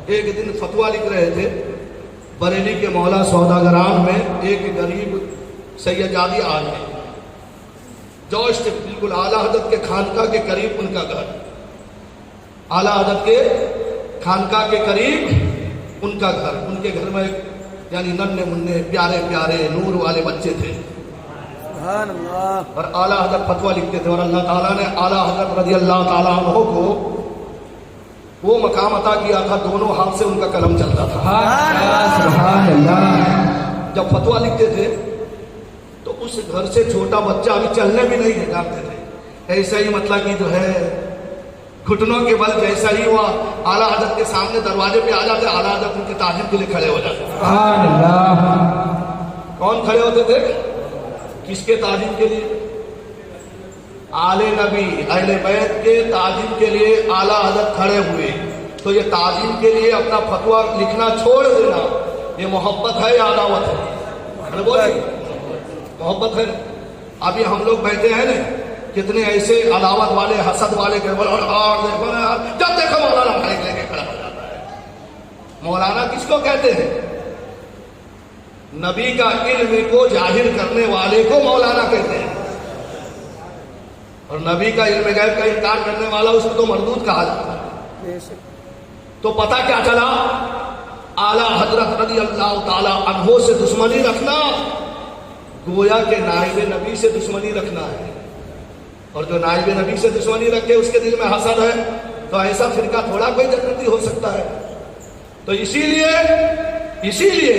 ایک دن فتویٰ لکھ رہے تھے بریلی کے مولا سوداگران میں، ایک غریب سیدادی آدمی، جوش سے بالکل اعلیٰ حضرت کے خانقاہ کے قریب ان کا گھر، اعلیٰ حضرت کے خانقاہ کے قریب ان کا گھر. ان کے گھر میں یعنی ننھے منھے پیارے پیارے نور والے بچے تھے، سبحان اللہ. اور اعلیٰ حضرت فتویٰ لکھتے تھے، اور اللہ تعالیٰ نے اعلیٰ حضرت رضی اللہ تعالیٰ عنہ کو وہ مقام عطا کیا تھا، دونوں ہاتھ سے ان کا قلم چلتا تھا. سبحان اللہ. جب فتویٰ لکھتے تھے تو اس گھر سے چھوٹا بچہ ابھی چلنے بھی نہیں جانتے تھے، ایسا ہی مطلب کہ جو ہے گھٹنوں کے بل جیسا ہی ہوا اعلیٰ حضرت کے سامنے دروازے پہ آ جاتے، اعلیٰ حضرت ان کے تعظیم کے لیے کھڑے ہو جاتے. سبحان اللہ. کون کھڑے ہوتے تھے؟ کس کے تعظیم کے لیے؟ آل نبی اہل بیت کے تعظیم کے لیے اعلیٰ حضرت کھڑے ہوئے. تو یہ تعظیم کے لیے اپنا فتویٰ لکھنا چھوڑ دینا، یہ محبت ہے یا عداوت ہے؟ بولیے، محبت ہے. ابھی ہم لوگ بیٹھے ہیں نا، کتنے ایسے عداوت والے حسد والے کے دیکھو نا، جب دیکھو مولانا مائک لے کے کھڑا ہو جاتا ہے. مولانا کس کو کہتے ہیں؟ نبی کا علم کو ظاہر کرنے والے کو مولانا کہتے ہیں، اور نبی کا علم غیب کا انکار کرنے والا اس کو تو مردود کہا جاتا ہے. بے شک. تو پتہ کیا چلا؟ اعلیٰ حضرت رضی اللہ تعالی عنہ سے دشمنی رکھنا گویا کہ نائب نبی سے دشمنی رکھنا ہے، اور جو نائب نبی سے دشمنی رکھے اس کے دل میں حسد ہے تو ایسا فرقہ تھوڑا کوئی جنتی ہو سکتا ہے. تو اسی لیے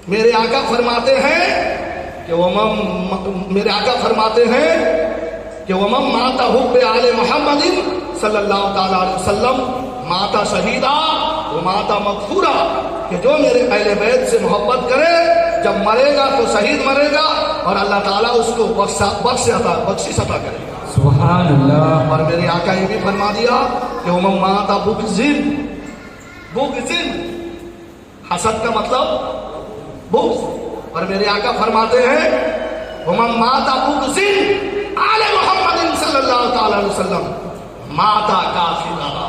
میرے آقا فرماتے ہیں کہ میرے آقا فرماتے ہیں کہ وَمَن مَاتَ حُبِّ آلِ مُحَمَّدٍ صلی اللہ تعالیٰ علیہ وسلم ماتا شہیدہ وہ ماتا مغفورہ، کہ جو میرے اہل بیت سے محبت کرے جب مرے گا تو شہید مرے گا، اور اللہ تعالیٰ اس کو بخشش عطا کرے گا. سبحان اللہ. اور میرے آقا یہ بھی فرما دیا کہ وَمَن مَاتَ بُغْضٍ، حسد کا مطلب بغض، اور میرے آقا فرماتے ہیں وَمَن مَاتَ بُغْضٍ آل محمد صلی اللہ تعالی علیہ وسلم ماتا کافرا،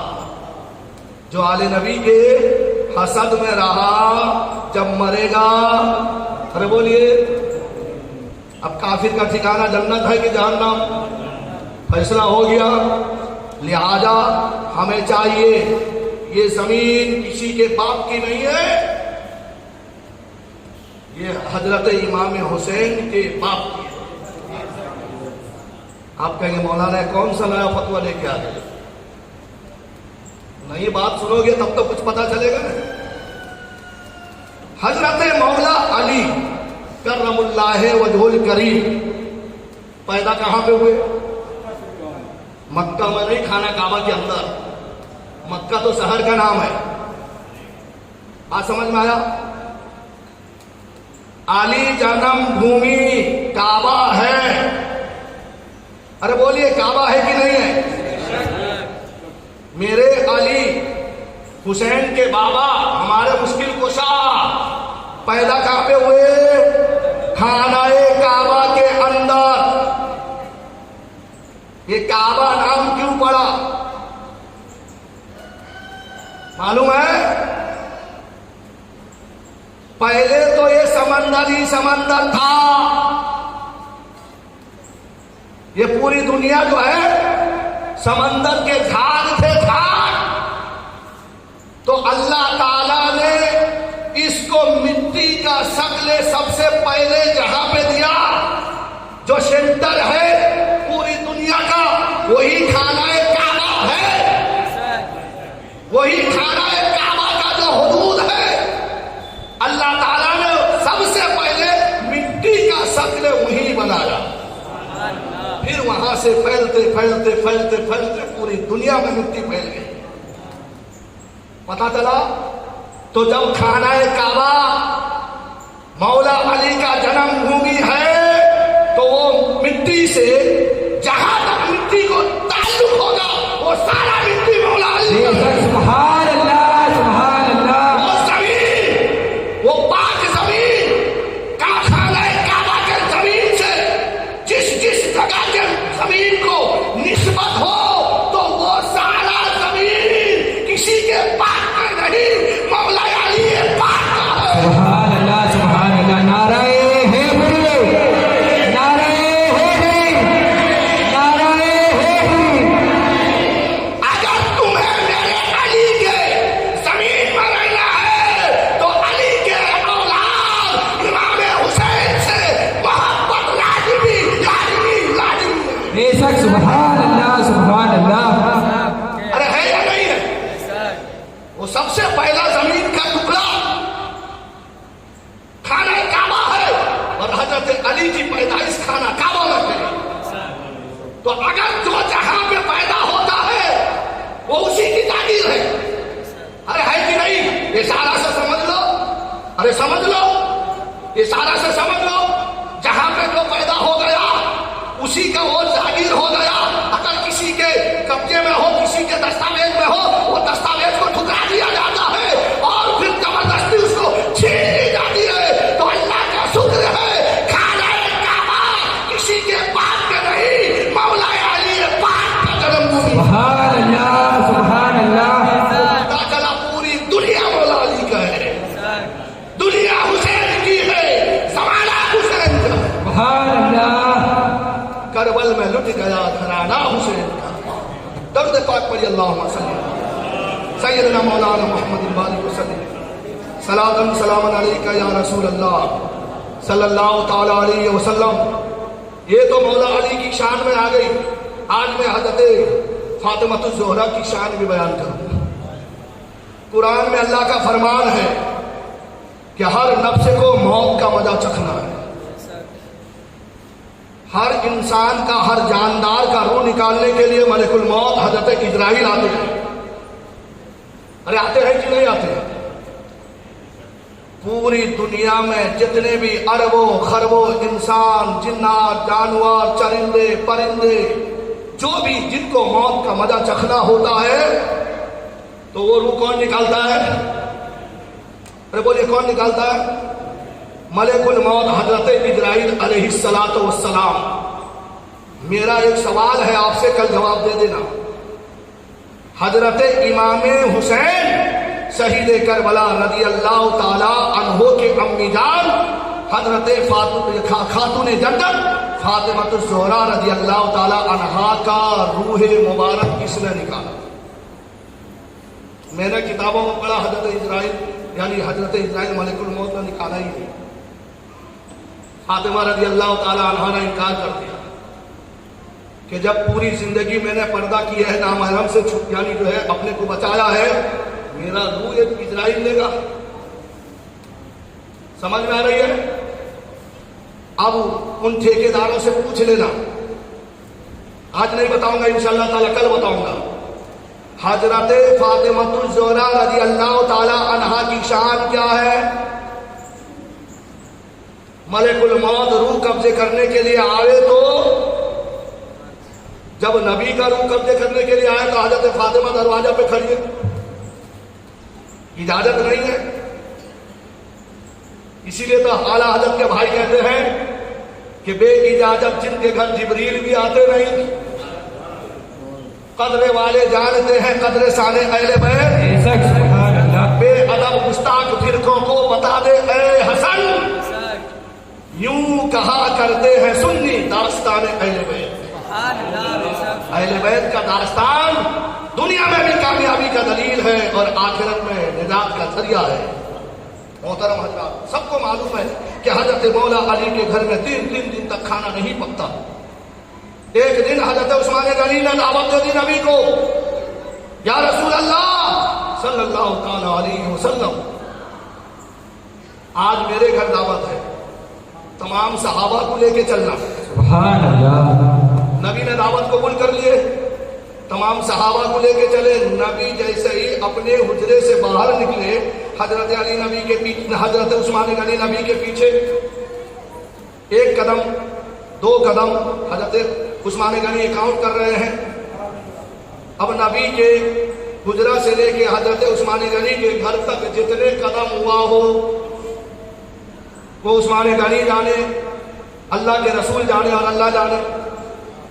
جو آل نبی کے حسد میں رہا جب مرے گا، ارے بولیے، اب کافر کا ٹھکانہ جنت ہے کہ جہنم؟ فیصلہ ہو گیا. لہذا ہمیں چاہیے یہ زمین کسی کے باپ کی نہیں ہے، یہ حضرت امام حسین کے باپ کی ہے. آپ کہیں گے مولانا کون سا نیا فتویٰ لے کے آ گئے؟ نئی بات سنو گے تب تو کچھ پتا چلے گا. حضرت مولا علی کرم اللہ وجہ الکریم پیدا کہاں پہ ہوئے؟ مکہ میں نہیں، خانہ کعبہ کے اندر. مکہ تو شہر کا نام ہے. بات سمجھ میں آیا؟ علی جنم بھومی کا کعبہ ہے کہ نہیں ہے؟ میرے علی حسین کے بابا ہمارے مشکل کشا پیدا کہاں پہ ہوئے؟ خانہ کعبہ کے اندر۔ یہ کعبہ نام کیوں پڑا معلوم ہے؟ پہلے تو یہ سمندر ہی سمندر تھا، یہ پوری دنیا جو ہے سمندر کے جھاگ تھے جھاگ۔ تو اللہ تعالیٰ نے اس کو مٹی کا شکل سب سے پہلے جہاں پہ دیا، جو سینٹر ہے پوری دنیا کا، وہی خانہ کعبہ ہے، وہی خانہ کعبہ کا جو حدود ہے، اللہ تعالیٰ نے سب سے پہلے مٹی کا شکل وہی بنایا، پھر وہاں سے پھیلتے پھیلتے پھیلتے پھیلتے پوری دنیا میں مٹی پھیل گئی۔ پتا چلا؟ تو جب خانہ کعبہ مولا علی کا جنم بھومی ہے تو وہ مٹی سے جہاں تک مٹی کو تعلق ہوگا وہ سارا مٹی مولا علی کا ہے۔ سبحان اللہ سبحان اللہ۔ وہ زمین، وہ پاک زمین کا خانہ کعبہ کے زمین سے جس جگہ کے زمین کو نسبت ہو تو وہ سارا زمین کسی کے پاک میں نہیں، مولا علی پاک کا ہے۔ سبحان اللہ سبحان اللہ۔ نعرہ حیدر، نعرہ حیدر، نعرہ حیدر۔ اگر تمہیں میرے علی کے زمین میں رہنا ہے تو علی کے اولاد امام حسین سے محبت لازمی لازمی لازمی ہے۔ بے شک سبحان اللہ سبحان اللہ۔ ارے ہے یا نہیں ہے؟ وہ سب سے پہلا زمین کا ٹکڑا خانہ کعبہ ہے، اور حضرت علی کی پیدائش خانہ کعبہ میں ہے۔ تو اگر جو جہاں پہ پیدا ہوتا ہے وہ اسی کی تعبیر ہے۔ ارے ہے کہ نہیں؟ اشارہ سے سمجھ لو، ارے سمجھ لو، اشارہ سے سمجھ لو، جہاں پہ جو پیدا ہو گیا اسی کا وہ جاگیر ہو گیا۔ اگر کسی کے قبضے میں ہو، کسی کے دستاویز میں ہو، وہ دستاویز کو ٹھکرا دیا جاتا ہے اور پھر زبردستی اس کو چھین لی جاتی ہے۔ تو اللہ کا شکر ہے خانہ کعبہ کسی کے پاس کے نہیں، مولا علی پاک کا جنم بھومی۔ سبحان اللہ سبحان اللہ۔ پتا چلا پوری دنیا مولا علی کا ہے، دنیا حسین کی ہے، زمانہ حسین کا۔ سبحان اللہ۔ کربل میں لٹ گیا گھرانہ حسین کا، درد پاک پڑھی اللہم صلی سیدنا مولانا محمد بارک وسلم صلاۃ سلام علیکہ یا رسول اللہ صلی اللہ تعالی علیہ وسلم۔ یہ تو مولا علی کی شان میں آ گئی۔ آج میں حضرت فاطمہ الزہرا کی شان بھی بیان کروں۔ قرآن میں اللہ کا فرمان ہے کہ ہر نفس کو موت کا مزہ چکھنا ہے۔ ہر انسان کا، ہر جاندار کا روح نکالنے کے لیے ملک الموت حضرت اسرائیل آتے ہیں۔ ارے آتے ہیں کہ نہیں آتے ہیں؟ پوری دنیا میں جتنے بھی اربوں خربوں انسان، جنات، جانور، چرندے پرندے، جو بھی جن کو موت کا مزہ چکھنا ہوتا ہے تو وہ روح کون نکالتا ہے؟ ارے بولیے کون نکالتا ہے؟ ملک الموت حضرت اسرائیل علیہ الصلوۃ والسلام۔ میرا ایک سوال ہے، آپ سے کل جواب دے دینا۔ حضرت امام حسین شہید کربلا رضی اللہ تعالی عنہ کے امی جان حضرت خاتون جنت فاطمہ الزہرا رضی اللہ تعالی عنہا کا روح مبارک کس نے نکالا؟ میں نے کتابوں میں پڑھا حضرت اسرائیل یعنی حضرت اسرائیل ملک الموت نے نکالا ہی نہیں۔ فاطمہ رضی اللہ تعالی عنہا نے انکار کر دیا کہ جب پوری زندگی میں نے پردہ کیا ہے، نامحرم سے یعنی جو ہے اپنے کو بچایا ہے، میرا روح ایک اسرائیل لے گا؟ سمجھ میں آ رہی ہے؟ اب ان ٹھیکیداروں سے پوچھ لینا، آج نہیں بتاؤں گا، انشاءاللہ تعالی کل بتاؤں گا۔ حضرت فاطمہ الزہرا رضی اللہ تعالی عنہا کی شان کیا ہے؟ ملک الموت روح قبضے کرنے کے لیے آئے تو جب نبی کا روح قبضے کرنے کے لیے آئے تو حضرت فاطمہ دروازہ پہ کھڑی ہے، اجازت نہیں ہے. اسی لیے تو اعلیٰ حضرت کے بھائی کہتے ہیں کہ بے اجازت جن کے گھر جبریل بھی آتے نہیں. قدر والے جانتے ہیں قدر شان اہل بیت. بے شک سبحان اللہ. بے ادب گستاخ فرقوں کو بتا دے اے حسن، یوں کہا کرتے ہیں سنی داستان اہل بیت. اہل بیت کا داستان دنیا میں بھی کامیابی کا دلیل ہے اور آخرت میں نجات کا ذریعہ ہے. محترم حضرات، سب کو معلوم ہے کہ حضرت مولا علی کے گھر میں 3 دن تک کھانا نہیں پکتا. ایک دن حضرت عثمان غنی نے دعوت دے دی نبی کو، یا رسول اللہ صلی اللہ تعالی علیہ وسلم، آج میرے گھر دعوت ہے، تمام صحابہ کو لے کے چلنا. سبحان اللہ. نبی نے دعوت قبول کر لیے، تمام صحابہ کو لے کے چلے. نبی جیسے ہی اپنے حجرے سے باہر نکلے، حضرت علی نبی کے پیچھے، حضرت عثمان غنی نبی کے پیچھے 1 قدم 2 قدم، حضرت عثمان غنی کاؤنٹ کر رہے ہیں. اب نبی کے حجرہ سے لے کے حضرت عثمان غنی کے گھر تک جتنے قدم ہوا ہو وہ عثمان غنی جانے، اللہ کے رسول جانے اور اللہ جانے.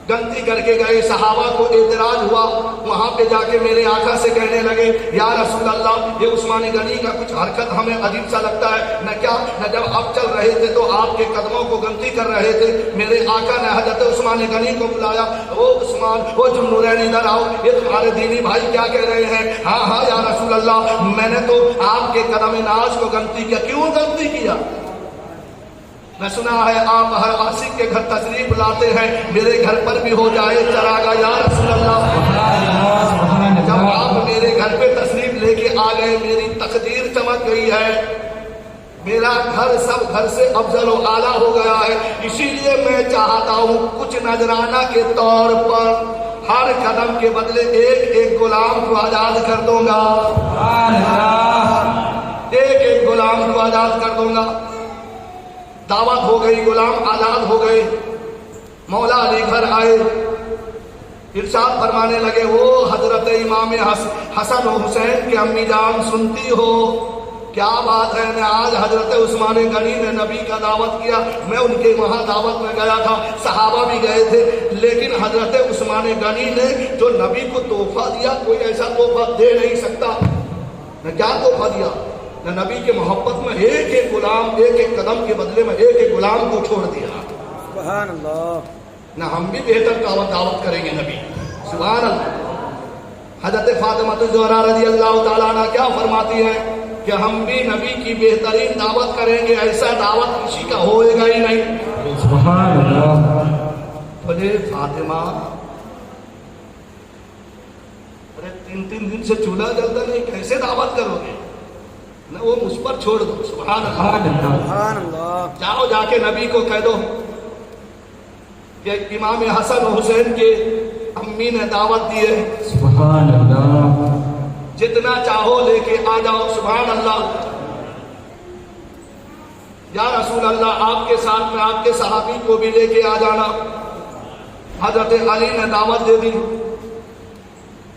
گنتی کر کے گئے، صحابہ کو اعتراض ہوا. وہاں پہ جا کے میرے آقا سے کہنے لگے، یا رسول اللہ یہ عثمان غنی کا کچھ حرکت ہمیں عجیب سا لگتا ہے. نہ جب آپ چل رہے تھے تو آپ کے قدموں کو گنتی کر رہے تھے. میرے آقا نے حضرت عثمان غنی کو بلایا، او عثمان، او ذوالنورین ادھر آؤ، یہ تمہارے دینی بھائی کیا کہہ رہے ہیں؟ ہاں یا رسول اللہ، میں نے تو آپ کے قدم ناز کو گنتی کیا. کیوں گنتی کیا؟ میں سنا ہے آپ ہر عاشق کے گھر تشریف لاتے ہیں، میرے گھر پر بھی ہو جائے چراغا یا رسول اللہ. جب آپ میرے گھر پہ تشریف لے کے آ گئے، میری تقدیر چمک گئی ہے، میرا گھر سب گھر سے افضل و اعلیٰ ہو گیا ہے. اسی لیے میں چاہتا ہوں کچھ نذرانہ کے طور پر ہر قدم کے بدلے ایک غلام کو آزاد کر دوں گا. ایک غلام کو آزاد کر دوں گا. دعوت ہو گئی، غلام آزاد ہو گئے. مولا علی گھر آئے، ارشاد فرمانے لگے، وہ حضرت امام حسن و حسین کی امی جان سنتی ہو؟ کیا بات ہے، میں آج حضرت عثمان غنی نے نبی کا دعوت کیا، میں ان کے وہاں دعوت میں گیا تھا، صحابہ بھی گئے تھے، لیکن حضرت عثمان غنی نے جو نبی کو تحفہ دیا کوئی ایسا تحفہ دے نہیں سکتا. میں کیا تحفہ دیا؟ نبی کے محبت میں ایک غلام، ایک قدم کے بدلے میں ایک غلام کو چھوڑ دیا. سبحان اللہ. نہ ہم بھی بہتر دعوت کریں گے نبی. سبحان اللہ. حضرت فاطمہ الزہرا رضی اللہ تعالیٰ عنہ کیا فرماتی ہیں کہ ہم بھی نبی کی بہترین دعوت کریں گے، ایسا دعوت کسی کا ہوئے گا ہی نہیں. سبحان اللہ. بولے فاطمہ، ارے 3 دن سے چولہا جلتا نہیں، کیسے دعوت کرو گے؟ نہ وہ مجھ پر چھوڑ دو. سبحان اللہ. سبحان اللہ. جاؤ جا کے نبی کو کہہ دو کہ امام حسن و حسین کے امی نے دعوت دی ہے، سبحان اللہ. جتنا چاہو لے کے آ جاؤ. سبحان اللہ. یا رسول اللہ، آپ کے ساتھ میں آپ کے صحابی کو بھی لے کے آ جانا. حضرت علی نے دعوت دے دی.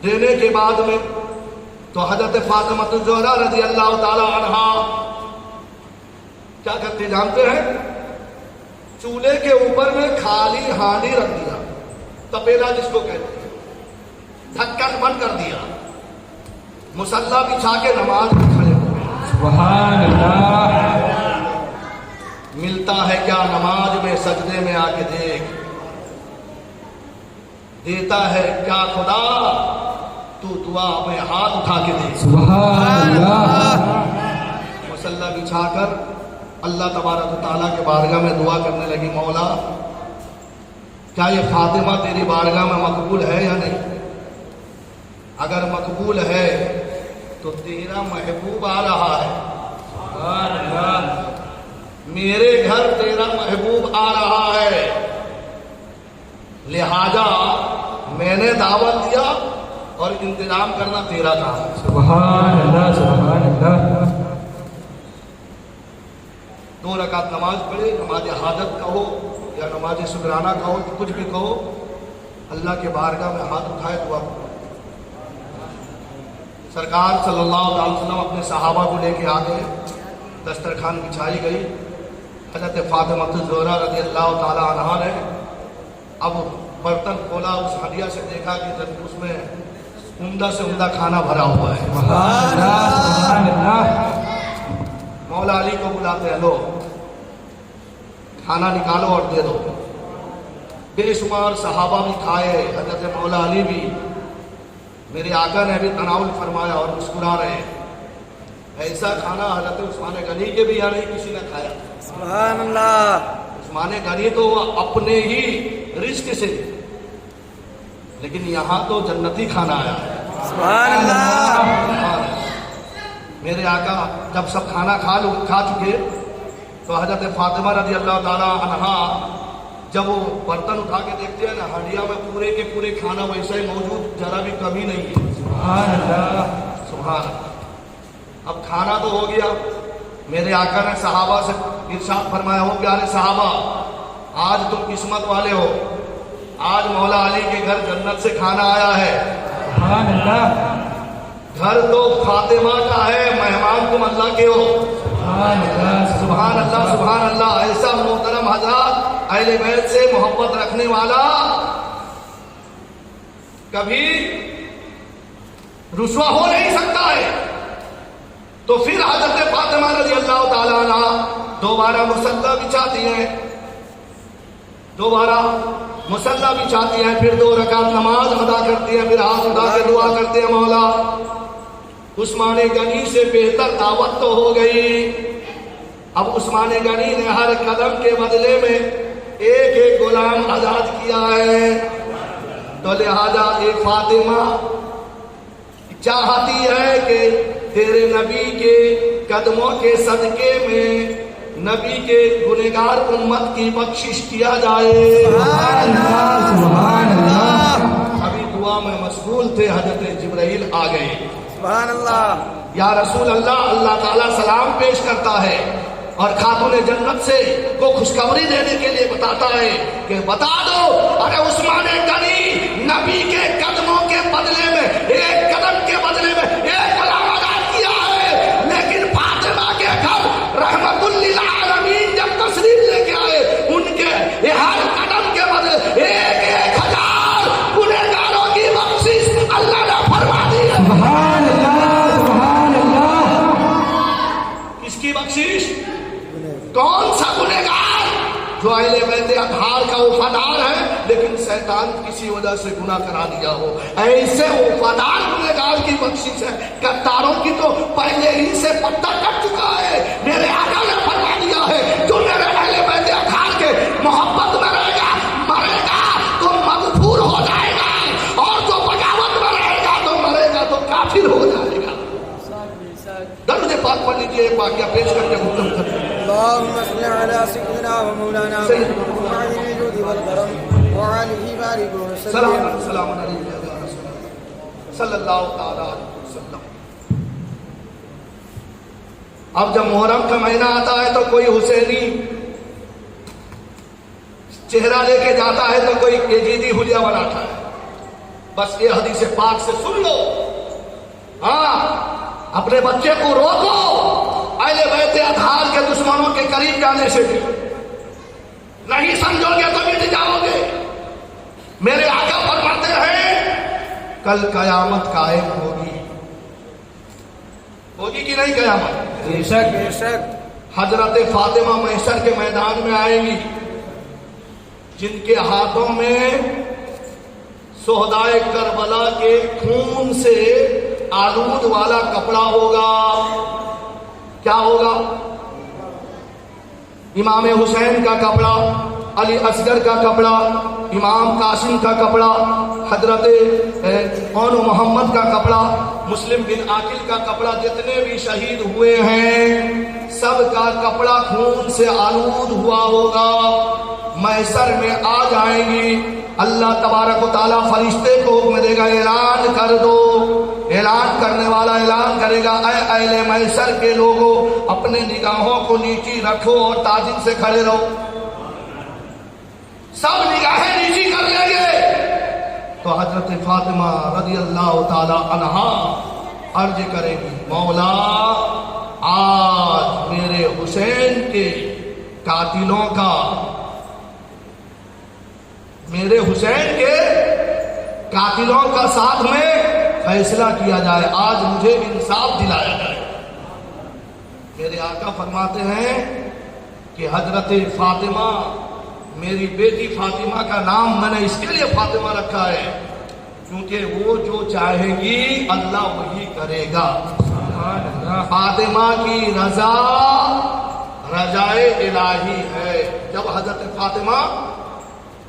دینے کے بعد میں تو حضرت فاطمہ الزہرا رضی اللہ تعالی عنہا کیا کرتے جانتے ہیں؟ چولہے کے اوپر میں خالی ہانڈی رکھ دیا، تپیلا جس کو کہتے ہیں، ڈھکن بند کر دیا، مصلی بچھا کے نماز میں کھڑے ہو گئے. سبحان اللہ. ملتا ہے کیا نماز میں سجدے میں آ کے دیکھ، دیتا ہے کیا خدا تو دعا میں ہاتھ اٹھا کے دے. سبحان اللہ. مصلی بچھا کر اللہ تبارک و تعالیٰ کے بارگاہ میں دعا کرنے لگی، مولا کیا یہ فاطمہ تیری بارگاہ میں مقبول ہے یا نہیں؟ اگر مقبول ہے تو تیرا محبوب آ رہا ہے. سبحان اللہ. میرے گھر تیرا محبوب آ رہا ہے، لہذا میں نے دعوت دیا اور انتظام کرنا تیرا کام. سبحان اللہ. سبحان اللہ. 2 رکعت نماز پڑھے، نماز حاجت کہو یا نماز شکرانہ کہو، کچھ بھی کہو. اللہ کے بارگاہ میں ہاتھ اٹھائے دعا کرو۔ سرکار صلی اللہ علیہ وسلم اپنے صحابہ کو لے کے آ گئے، دسترخوان بچھائی گئی، حضرت فاطمہ الزہرا رضی اللہ تعالی عنہا نے اب برتن کھولا، اس ہڈیا سے دیکھا کہ اس میں عمدہ سے عمدہ کھانا بھرا ہوا ہے۔ سبحان اللہ مولا علی کو بلاتے ہیں، لو کھانا نکالو اور دے دو۔ بے شمار صحابہ بھی کھائے، حضرت مولا علی بھی، میرے آقا نے بھی تناول فرمایا اور مسکرا رہے ہیں۔ ایسا کھانا حضرت عثمان غنی کے بھی یہاں نہیں کسی نے کھایا۔ سبحان اللہ۔ عثمان غنی تو اپنے ہی رزق سے، لیکن یہاں تو جنتی کھانا آیا ہے۔ سبحان اللہ۔ میرے آقا جب سب کھانا کھا چکے تو حضرت فاطمہ رضی اللہ تعالی عنہا جب وہ برتن اٹھا کے دیکھتے ہیں نا، ہڈیا میں پورے کے پورے کھانا ویسا ہی موجود، ذرا بھی کمی نہیں ہے۔ سبحان اللہ سبحان اللہ۔ اب کھانا تو ہو گیا، میرے آقا نے صحابہ سے ارشاد فرمایا، ہو پیارے صحابہ، آج تم قسمت والے ہو، آج مولا علی کے گھر جنت سے کھانا آیا ہے۔ سبحان اللہ گھر تو فاطمہ کا ہے، مہمان تم اللہ کے ہو۔ سبحان اللہ سبحان اللہ سبحان اللہ۔ ایسا محترم حضرات اہل بیت سے محبت رکھنے والا کبھی رسوا ہو نہیں سکتا ہے۔ تو پھر حضرت فاطمہ رضی اللہ تعالیٰ عنہ دوبارہ مصلی بچھاتی ہیں، دوبارہ مصلی بچھاتی ہیں، پھر 2 رکعت نماز ادا کرتی ہیں، پھر ہاتھ اٹھا کے دعا کرتے ہیں، مولا عثمان غنی سے بہتر دعوت تو ہو گئی۔ اب عثمان غنی نے ہر قدم کے بدلے میں ایک ایک غلام آزاد کیا ہے، تو لہذا ایک فاطمہ چاہتی ہے کہ تیرے نبی کے قدموں کے صدقے میں نبی کے گنہگار امت کی بخشش کیا جائے۔ سبحان اللہ سبحان اللہ۔ ابھی دعا میں مشغول تھے، حضرت جبرائیل آ گئے۔ سبحان اللہ۔ یا رسول اللہ، اللہ تعالیٰ سلام پیش کرتا ہے اور خاتون جنت سے کو خوشخبری دینے کے لیے بتاتا ہے کہ بتا دو، ارے عثمان غنی نبی کے قدموں کے بدلے میں، ایک قدم کے بدلے میں ایک غلام آزاد کیا ہے، لیکن فاطمہ کے گھر رحمت للعالمین جب تشریف لے کے آئے، ان کے ہر قدم کے بدلے 1,000 گنہگاروں کی بخشش اللہ نے فرما دی ہے۔ سبحان اللہ سبحان اللہ۔ کس کی بخشش؟ کون سا گنہگار؟ جو اہل بیت اطہار کا وفادار ہے لیکن شیطان کسی وجہ سے گناہ کرا دیا ہو، ایسے وفادار گنہگار کی بخشش ہے۔ غداروں کی تو پہلے ہی سے پتہ کٹ چکا ہے۔ میرے آقا نے فرما دیا ہے، جو میرے اہل بیت اطہار کے محبت میں رہے گا، مرے گا تو مغفور ہو جائے گا، اور جو بغاوت میں رہے گا تو مرے گا تو کافر ہو جائے گا۔ درود پاک پڑھ لیجیے، ایک واقعہ پیش کر کے ختم کرتے ہیں۔ اللهم صل على سيدنا ومولانا محمد وعلى الجود والكرم وعليه بارك وسلم۔ سلام علیہ صلی اللہ تعالی علیہ وسلم۔ اب جب محرم کا مہینہ آتا ہے تو کوئی حسینی چہرہ لے کے جاتا ہے تو کوئی یزیدی حلیہ بناتا ہے۔ بس یہ حدیث پاک سے سن لو، ہاں اپنے بچے کو روکو اہل بیت اطہار کے دشمنوں کے قریب جانے سے بھی، نہیں سمجھو گے تو مٹ جاؤ گے۔ میرے آقا فرماتے ہیں کل قیامت قائم ہوگی، ہوگی کہ نہیں قیامت؟ بے شک بے شک۔ حضرت فاطمہ محشر کے میدان میں آئیں گی، جن کے ہاتھوں میں شہدائے کربلا کے خون سے آلود والا کپڑا ہوگا۔ کیا ہوگا؟ امام حسین کا کپڑا، علی اصغر کا کپڑا، امام قاسم کا کپڑا، حضرت اون محمد کا کپڑا، مسلم بن عاقل کا کپڑا، جتنے بھی شہید ہوئے ہیں سب کا کپڑا خون سے آلود ہوا ہوگا۔ محشر میں آ جائیں گی، اللہ تبارک و تعالیٰ فرشتے کو حکم دے گا، اعلان کر دو۔ اعلان کرنے والا اعلان کرے گا، اے اہل محشر کے لوگوں، اپنے نگاہوں کو نیچی رکھو اور تعظیم سے کھڑے رہو۔ سب نگاہیں نیچی کر لیں گے، تو حضرت فاطمہ رضی اللہ تعالی عنہا عرض کرے گی مولا آج میرے حسین کے قاتلوں کا میرے حسین کے قاتلوں کا ساتھ میں فیصلہ کیا جائے، آج مجھے انصاف دلایا جائے۔ میرے آقا فرماتے ہیں کہ حضرت فاطمہ، میری بیٹی فاطمہ کا نام میں نے اس کے لیے فاطمہ رکھا ہے کیونکہ وہ جو چاہے گی اللہ وہی کرے گا۔ فاطمہ کی رضا رضائے الہی ہے۔ جب حضرت فاطمہ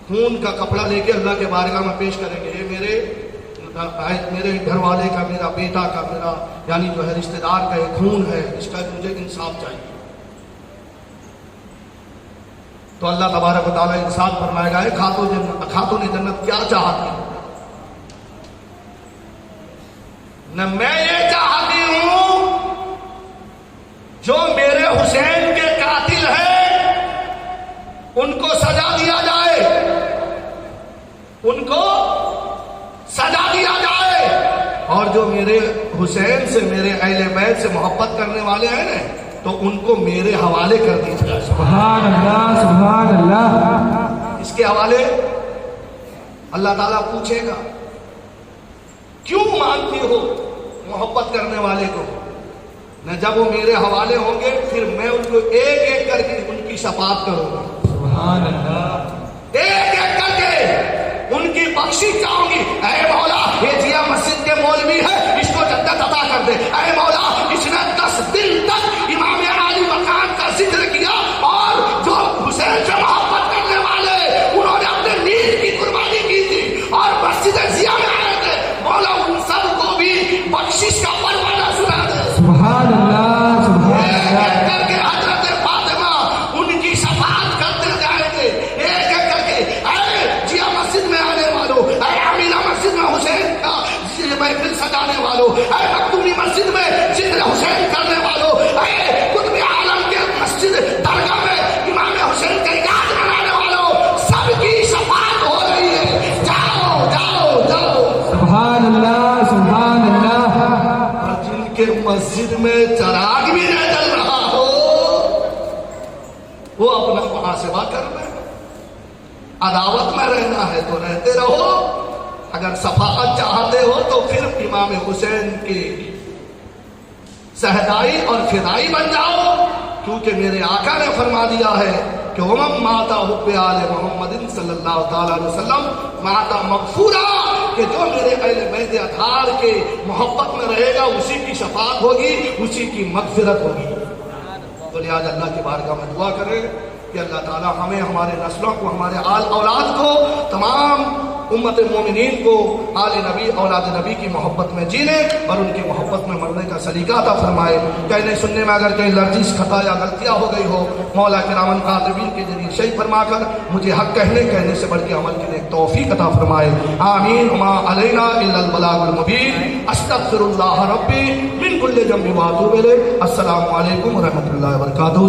خون کا کپڑا لے کے اللہ کے بارگاہ میں پیش کریں گے، یہ میرے گھر والے کا، میرا بیٹا کا، میرا یعنی جو ہے رشتہ دار کا یہ خون ہے، اس کا مجھے انصاف چاہیے، تو اللہ تبارک و تعالیٰ انصاف فرمائے گا خاتون جنت کیا چاہتی ہے؟ نہ میں یہ چاہتی ہوں جو میرے حسین کے قاتل ہیں ان کو سزا دیا جائے، ان کو سزا دیا جائے، اور جو میرے حسین سے، میرے اہل بیت سے محبت کرنے والے ہیں نا تو ان کو میرے حوالے کر دیجیے۔ سبحان اللہ، سبحان اللہ۔ اس کے حوالے اللہ تعالیٰ پوچھے گا کیوں مانتی ہو محبت کرنے والے کو؟ نہ جب وہ میرے حوالے ہوں گے پھر میں ان کو ایک ایک کر کے ان کی شفاعت کروں گا، سبحان اللہ، ایک ایک کر کے ان کی بخشش چاہوں گی۔ اے مولا یہ جیا مسجد کے مولوی ہے، اس کو جنت عطا کر دے۔ اے مولا اس نے 10 دن تک امام عالی مقام کا ذکر کیا اور جو حسین سے محبت کرنے والے انہوں نے اپنے نیند کی قربانی کی تھی اور مسجد ضیاء میں آئے تھے، مولا ان سب کو بھی بخشش کا پروانہ سنا دے۔ سبحان اللہ، سبحان اللہ۔ کر کے حضرت فاطمہ ان کی شفاعت کرتے جائیں گے، ایک ایک کر کے۔ اے جیا مسجد میں آنے والوں، اے امینہ مسجد میں حسین کا محفل سجانے والوں، اے مکتومی مسجد میں ذکر حسین کرنے والوں، اے قطب عالم کے مسجد درگاہ میں امام حسین کا یاد منانے والوں، سب کی شفاعت ہو رہی ہے۔ جاؤ جاؤ جاؤ۔ سبحان اللہ، سبحان اللہ۔ اور جن کے مسجد میں چراغ بھی نہ جل رہا ہو وہ اپنا محاسبہ کر لیں۔ عداوت میں رہنا ہے تو رہتے رہو، اگر صفاقت چاہتے ہو تو پھر امام حسین کی سہدائی اور فدائی بن جاؤ، کیونکہ میرے آقا نے فرما دیا ہے کہ ومن مات حب آل محمد صلی اللہ تعالی علیہ وسلم مات مغفورا، کہ جو میرے اہل بیت اطہار کے محبت میں رہے گا اسی کی شفاعت ہوگی، اسی کی مغفرت ہوگی۔ تو لہٰذا اللہ کی بارگاہ میں دعا کریں کہ اللہ تعالیٰ ہمیں، ہمارے نسلوں کو، ہمارے آل اولاد کو، تمام امت مومنین کو آل نبی، اولاد نبی کی محبت میں جینے اور ان کی محبت میں مرنے کا سلیقہ عطا فرمائے۔ کہنے سننے میں اگر کہیں لرزش، خطا یا غلطیاں ہو گئی ہو، مولا کرامن کاتبین کے ذریعے صحیح فرما کر مجھے حق کہنے سے بڑھ کے عمل کے لیے توفیق عطا فرمائے۔ آمین۔ وما علینا الا البلاغ المبین۔ استغفر اللہ ربی من کل ذنب واتوب الیہ۔ السلام علیکم ورحمۃ اللہ وبرکاتہ۔